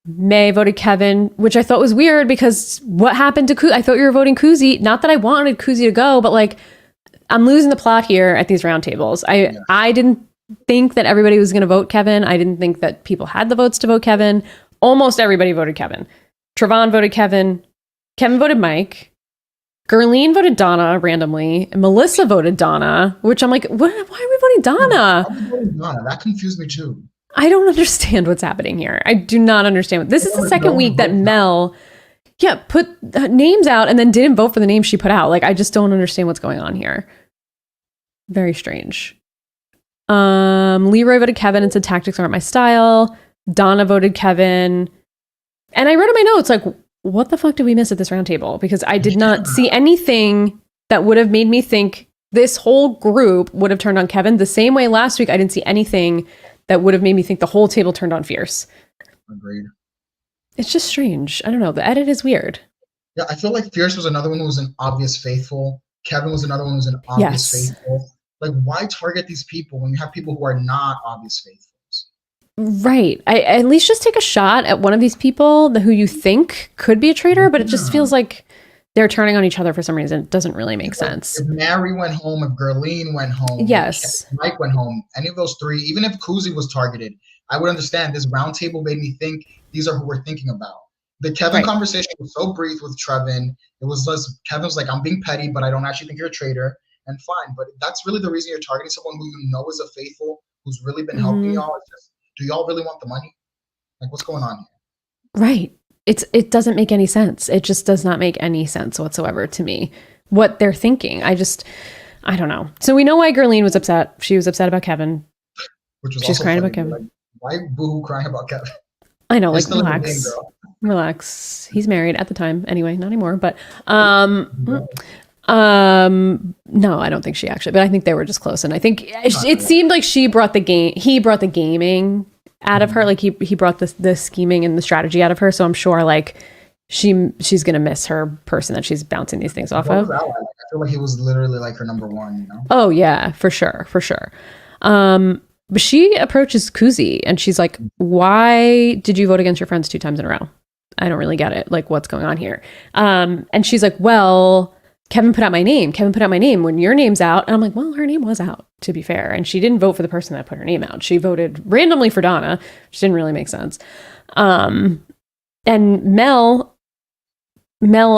May voted Kevin, which I thought was weird because what happened to Kuzi? I thought you were voting Kuzi. Not that I wanted Kuzi to go, but like I'm losing the plot here at these roundtables. I didn't think that everybody was going to vote Kevin. I didn't think that people had the votes to vote Kevin. Almost everybody voted Kevin. Trevon voted Kevin. Kevin voted Mike. Gerline voted Donna randomly. And Melissa voted Donna, which I'm like, why are we voting Donna? That confused me too. I don't understand what's happening here. I do not understand. This is the second week that Mel, put names out and then didn't vote for the names she put out. Like, I just don't understand what's going on here. Very strange. Leroy voted Kevin and said tactics aren't my style. Donna voted Kevin. And I wrote in my notes, like, what the fuck did we miss at this roundtable? Because I did not see anything that would have made me think this whole group would have turned on Kevin. The same way last week, I didn't see anything that would have made me think the whole table turned on Fierce. Agreed. It's just strange. I don't know. The edit is weird. Yeah, I feel like Fierce was another one who was an obvious faithful. Kevin was another one who was an obvious faithful. Like, why target these people when you have people who are not obvious faithfuls? Right. I at least just take a shot at one of these people who you think could be a traitor, but it just feels like they're turning on each other for some reason. It doesn't really make sense. If Mary went home, if Gerline went home, yes, if Mike went home, any of those three, even if Kuzi was targeted, I would understand. This roundtable made me think these are who we're thinking about. The Kevin conversation was so brief with Trevin. It was just, Kevin's like, I'm being petty, but I don't actually think you're a traitor. And fine, but that's really the reason you're targeting someone who you know is a faithful, who's really been helping y'all. It's just, do y'all really want the money? Like, what's going on here? Right. It doesn't make any sense. It just does not make any sense whatsoever to me, what they're thinking. I don't know. So we know why Gerline was upset. She was upset about Kevin. She's crying about Kevin. Like, why boo crying about Kevin? I know, like, relax. He's married at the time. Anyway, not anymore. But no, I don't think she actually, but I think they were just close. And I think it seemed like he brought the gaming out of her. Like he brought the scheming and the strategy out of her. So I'm sure like she's gonna miss her person that she's bouncing these things off of. I feel like he was literally like her number one, you know? Oh yeah, for sure. But she approaches Kuzi and she's like, why did you vote against your friends 2 times in a row? I don't really get it. Like, what's going on here? And she's like, well, Kevin put out my name when your name's out. And I'm like, well, her name was out, to be fair. And she didn't vote for the person that put her name out. She voted randomly for Donna, which didn't really make sense. And Mel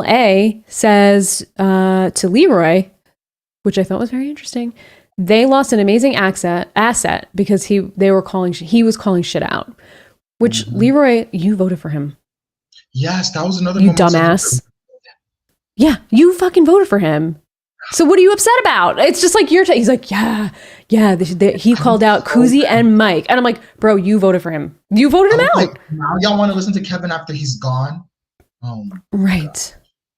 A says to Leroy, which I thought was very interesting, they lost an amazing asset because he was calling shit out. Which Leroy, you voted for him. Yes, that was another. You dumbass. Yeah, you fucking voted for him. So what are you upset about? It's just like he's like, yeah. He called out Kuzi and Mike, and I'm like, bro, you voted for him. You voted him out. Like, now y'all want to listen to Kevin after he's gone? Oh, right. God.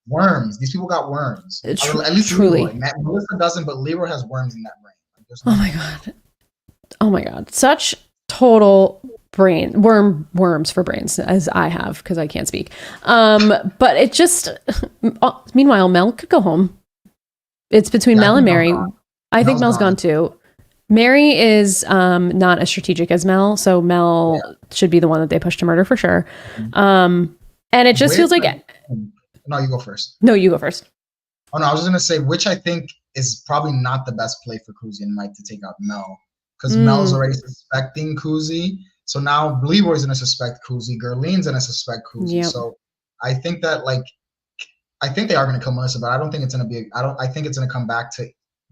Worms. These people got worms. At least truly. Leroy. Melissa doesn't, but Leroy has worms in that brain. Like, oh my god. Such total worms for brains, as I have, because I can't speak. But it just meanwhile, Mel could go home. It's between Mel and Mary. I think Mel's gone too. Mary is not as strategic as Mel, so Mel should be the one that they push to murder for sure. And it just feels like no, you go first. No, you go first. Oh no, I was just gonna say, which I think is probably not the best play for Kuzi and Mike to take out Mel, because Mel is already suspecting Kuzi. So now Leroy's gonna suspect Kuzi, Gerlene's gonna suspect Kuzi. Yep. So I think that I think they are gonna kill Melissa, but I don't think it's gonna be. I think it's gonna come back to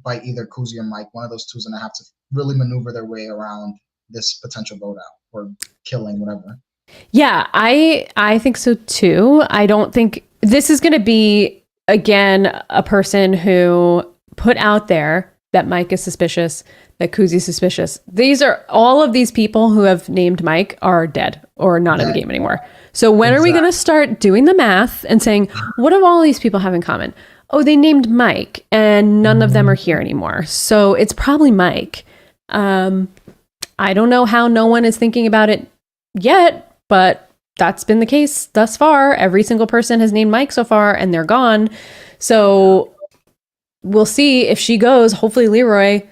bite either Kuzi or Mike. One of those two is gonna have to really maneuver their way around this potential vote out or killing, whatever. Yeah, I think so too. I don't think this is going to be, again, a person who put out there that Mike is suspicious, that Kuzi's suspicious. All of these people who have named Mike are dead or not in the game anymore. So when are we going to start doing the math and saying, what do all these people have in common? Oh, they named Mike and none of them are here anymore. So it's probably Mike. I don't know how no one is thinking about it yet, but that's been the case thus far. Every single person has named Mike so far and they're gone. So we'll see if she goes. Hopefully Leroy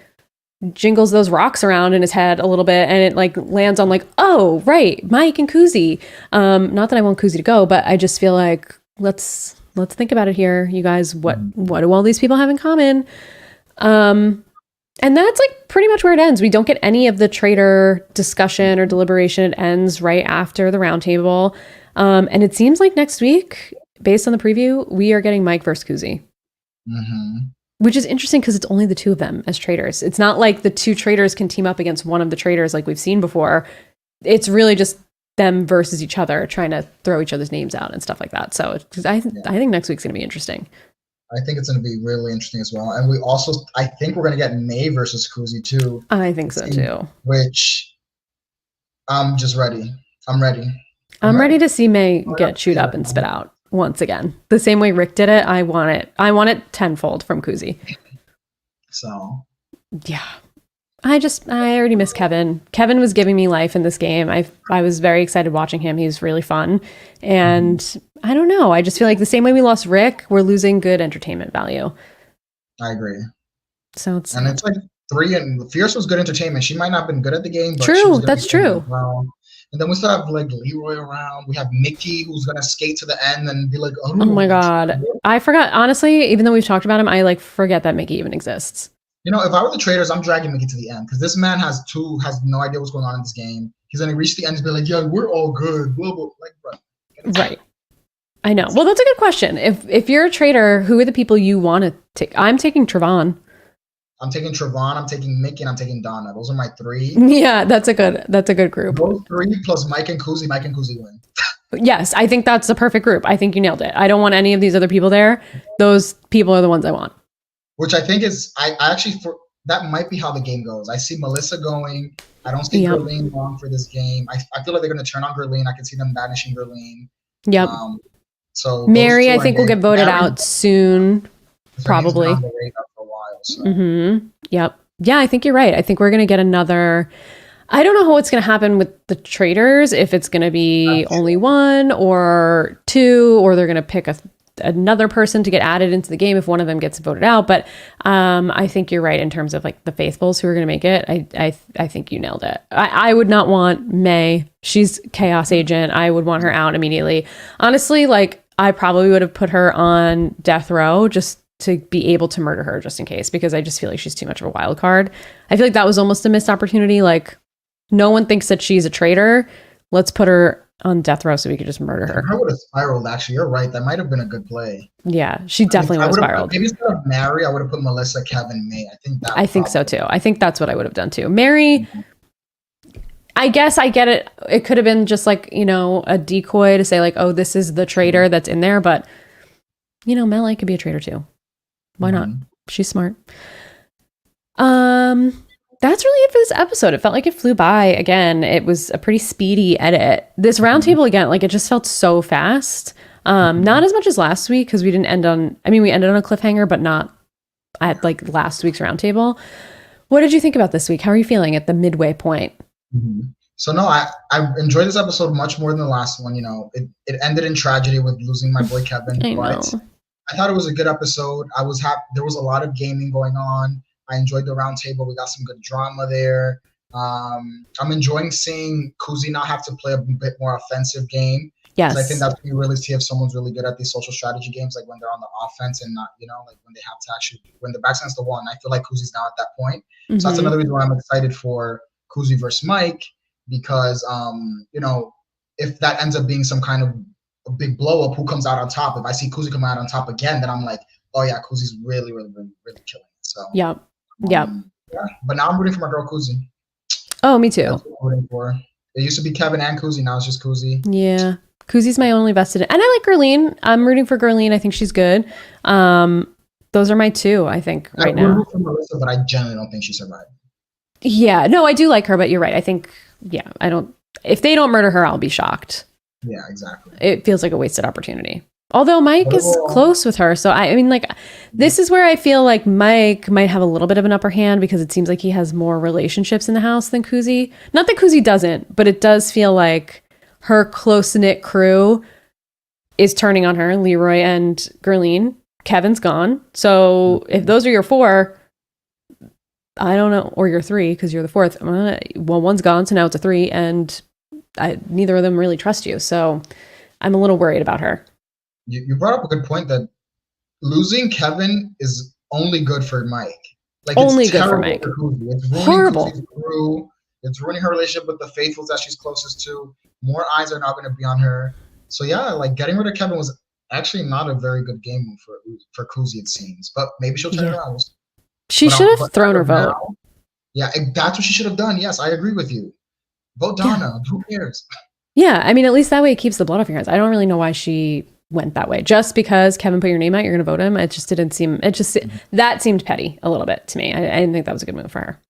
jingles those rocks around in his head a little bit and it like lands on like, oh, right, Mike and Kuzi. Not that I want Kuzi to go, but I just feel like let's think about it here, you guys. What do all these people have in common? And that's like pretty much where it ends. We don't get any of the traitor discussion or deliberation. It ends right after the roundtable. And it seems like next week, based on the preview, we are getting Mike versus Kuzi. Which is interesting because it's only the two of them as traitors. It's not like the two traitors can team up against one of the traitors like we've seen before. It's really just them versus each other, trying to throw each other's names out and stuff like that. So I think next week's going to be interesting. I think it's going to be really interesting as well. And I think we're going to get May versus Kuzi too. I think so too. Which I'm just ready. I'm ready. I'm ready to see May get chewed up and spit out once again. The same way Rick did it. I want it tenfold from Kuzi. So. Yeah. I already miss Kevin. Kevin was giving me life in this game. I was very excited watching him. He was really fun. And I don't know. I just feel like the same way we lost Rick, we're losing good entertainment value. I agree. So it's like 3 and Fierce was good entertainment. She might not have been good at the game, but true. That's true. And then we still have like Leroy around. We have Mickey who's gonna skate to the end and be like, oh my God. I forgot. Honestly, even though we've talked about him, I like forget that Mickey even exists. You know, if I were the Traitors, I'm dragging Mickey to the end because this man has no idea what's going on in this game. He's gonna reach the end and be like, yeah, we're all good. Blah, blah. Like, bro. Right. I know. Well, that's a good question. If you're a traitor, who are the people you want to take? I'm taking Trevon. I'm taking Trevon, I'm taking Mickey, and I'm taking Donna. Those are my 3. Yeah, that's a good group. Those 3 plus Mike and Kuzi win. Yes, I think that's the perfect group. I think you nailed it. I don't want any of these other people there. Those people are the ones I want. Which I think is, I actually, that might be how the game goes. I see Melissa going. I don't see Gerline long for this game. I feel like they're going to turn on Gerline. I can see them banishing Gerline. Yep. So Mary, I think, will get voted out soon. Probably. On the radar for a while, so. Yep. Yeah, I think you're right. I think we're going to get another. I don't know what's going to happen with the traitors, if it's going to be only 1 or 2, or they're going to pick another person to get added into the game if one of them gets voted out. But I think you're right in terms of like the faithfuls who are going to make it. I think you nailed it. I would not want May. She's chaos agent. I would want her out immediately. Honestly, like I probably would have put her on death row just to be able to murder her just in case, because I just feel like she's too much of a wild card. I feel like that was almost a missed opportunity. Like no one thinks that she's a traitor. Let's put her on death row so we could just murder her. I would have spiraled, actually. You're right. That might have been a good play. Yeah, she definitely would have spiraled. Maybe instead of Mary, I would have put Melissa, Kevin, May. I think so too. I think that's what I would have done too. Mary, I guess I get it. It could have been just like, you know, a decoy to say like, oh, this is the traitor that's in there. But, you know, Melanie could be a traitor too. Why not? She's smart. That's really it for this episode. It felt like it flew by. Again, it was a pretty speedy edit. This roundtable, again, like it just felt so fast. Not as much as last week because we didn't end on, I mean, we ended on a cliffhanger, but not at like last week's roundtable. What did you think about this week? How are you feeling at the midway point? So no, I enjoyed this episode much more than the last one. You know, it ended in tragedy with losing my boy Kevin. But I thought it was a good episode. I was happy. There was a lot of gaming going on. I enjoyed the round table. We got some good drama there. I'm enjoying seeing Kuzi not have to play a bit more offensive game. Yes. I think that's when you really see if someone's really good at these social strategy games, like when they're on the offense and not, you know, like when they have to actually, when the back's against the wall. And I feel like Kuzi's now at that point. So that's another reason why I'm excited for Kuzi versus Mike. because if that ends up being some kind of a big blow up, who comes out on top? If I see Kuzi come out on top again, then I'm like, oh yeah, Kuzi's really, really, really, really killing it. So Yeah. But now I'm rooting for my girl Kuzi. Oh, me too. That's what I'm rooting for. It used to be Kevin and Kuzi. Now it's just Kuzi. Yeah. Kuzi's my only vested. And I like Gerline. I'm rooting for Gerline. I think she's good. Those are my two, I think, right now. I'm rooting for Melissa, but I genuinely don't think she survived. Yeah. No, I do like her, but you're right. I think, if they don't murder her, I'll be shocked. Yeah, exactly. It feels like a wasted opportunity. Although Mike is close with her. So, I mean, like, this is where I feel like Mike might have a little bit of an upper hand because it seems like he has more relationships in the house than Kuzi. Not that Kuzi doesn't, but it does feel like her close-knit crew is turning on her, Leroy and Gerline. Kevin's gone. So if those are your four, I don't know, or your three, because you're the fourth. Well, one's gone, so now it's a three, and neither of them really trust you. So I'm a little worried about her. You brought up a good point that losing Kevin is only good for Mike. Like, only it's good for Mike. It's ruining horrible. Kuzi's crew. It's ruining her relationship with the faithfuls that she's closest to. More eyes are not going to be on her. So yeah, like getting rid of Kevin was actually not a very good game move for Kuzi, it seems. But maybe she'll turn around. She should have thrown her vote. Yeah, that's what she should have done. Yes, I agree with you. Vote Donna. Who cares? Yeah, I mean, at least that way it keeps the blood off your hands. I don't really know why she went that way. Just because Kevin put your name out, you're going to vote him. It just didn't seem. That seemed petty a little bit to me. I didn't think that was a good move for her.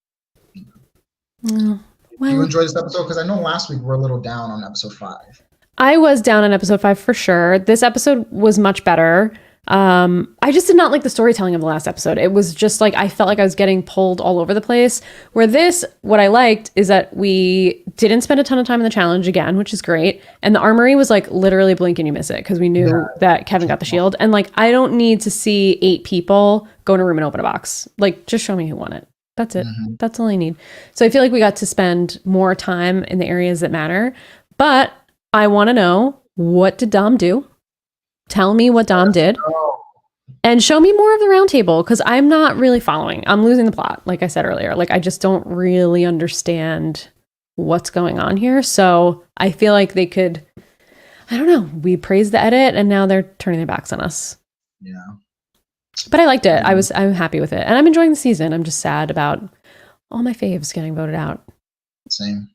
Well, do you enjoy this episode? Because I know last week we were a little down on episode 5. I was down on episode 5 for sure. This episode was much better. I just did not like the storytelling of the last episode. It was just like, I felt like I was getting pulled all over the place. Where this, what I liked is that we didn't spend a ton of time in the challenge again, which is great. And the armory was like literally blink and you miss it because we knew that Kevin got the shield. And like, I don't need to see 8 people go in a room and open a box. Like, just show me who won it. That's it. Mm-hmm. That's all I need. So I feel like we got to spend more time in the areas that matter. But I want to know, what did Dom do? Tell me what Dom did. And show me more of the round table, because I'm not really following. I'm losing the plot, like I said earlier. Like, I just don't really understand what's going on here. So I feel like they could, I don't know, we praised the edit and now they're turning their backs on us. Yeah. But I liked it. I'm happy with it. And I'm enjoying the season. I'm just sad about all my faves getting voted out. Same.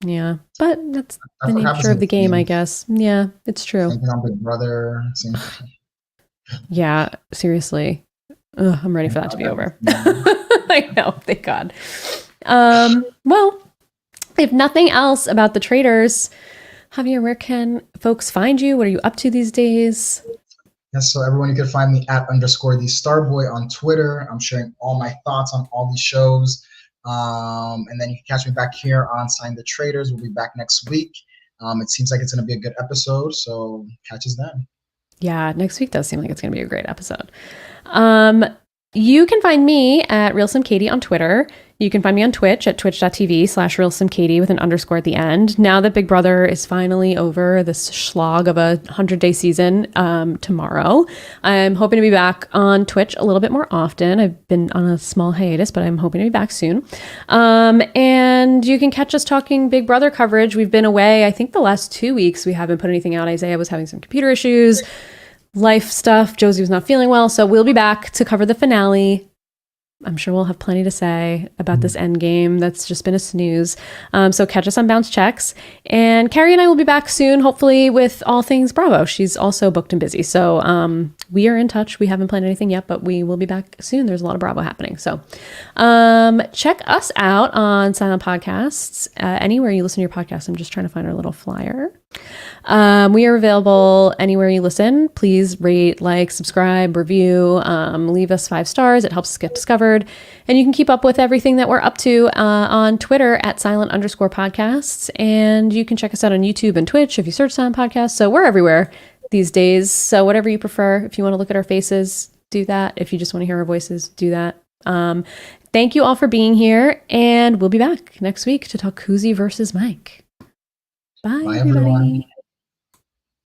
Yeah. But that's the nature of the game, I guess. Yeah, it's true. Same thing on Big Brother. Yeah, seriously. Ugh, I'm ready for that to be over. I know, thank God. Well, if nothing else about the Traitors, Javier, where can folks find you? What are you up to these days? Yes, so everyone, you can find me at _thestarboy on Twitter. I'm sharing all my thoughts on all these shows. And then you can catch me back here on Sign the Traitors. We'll be back next week. It seems like it's going to be a good episode, so catch us then. Yeah, next week does seem like it's going to be a great episode. You can find me at RealSimKatie on Twitter. You can find me on Twitch at twitch.tv/RealSimKatie with an underscore at the end. Now that Big Brother is finally over, this slog of a 100-day season tomorrow, I'm hoping to be back on Twitch a little bit more often. I've been on a small hiatus, but I'm hoping to be back soon. And you can catch us talking Big Brother coverage. We've been away, I think the last 2 weeks we haven't put anything out. Isaiah was having some computer issues, life stuff. Josie was not feeling well. So we'll be back to cover the finale. I'm sure we'll have plenty to say about this end game that's just been a snooze. So catch us on Bounce Checks. And Carrie and I will be back soon, hopefully with all things Bravo. She's also booked and busy. So we are in touch. We haven't planned anything yet, but we will be back soon. There's a lot of Bravo happening. So check us out on Silent Podcasts. Anywhere you listen to your podcast. I'm just trying to find our little flyer. We are available anywhere you listen. Please rate, like, subscribe, review, leave us 5 stars. It helps us get discovered. And you can keep up with everything that we're up to on Twitter at silent_podcasts. And you can check us out on YouTube and Twitch if you search Silent Podcasts. So we're everywhere these days. So whatever you prefer, if you want to look at our faces, do that. If you just want to hear our voices, do that. Thank you all for being here. And we'll be back next week to talk Kuzi versus Mike. Bye, everybody. Everyone.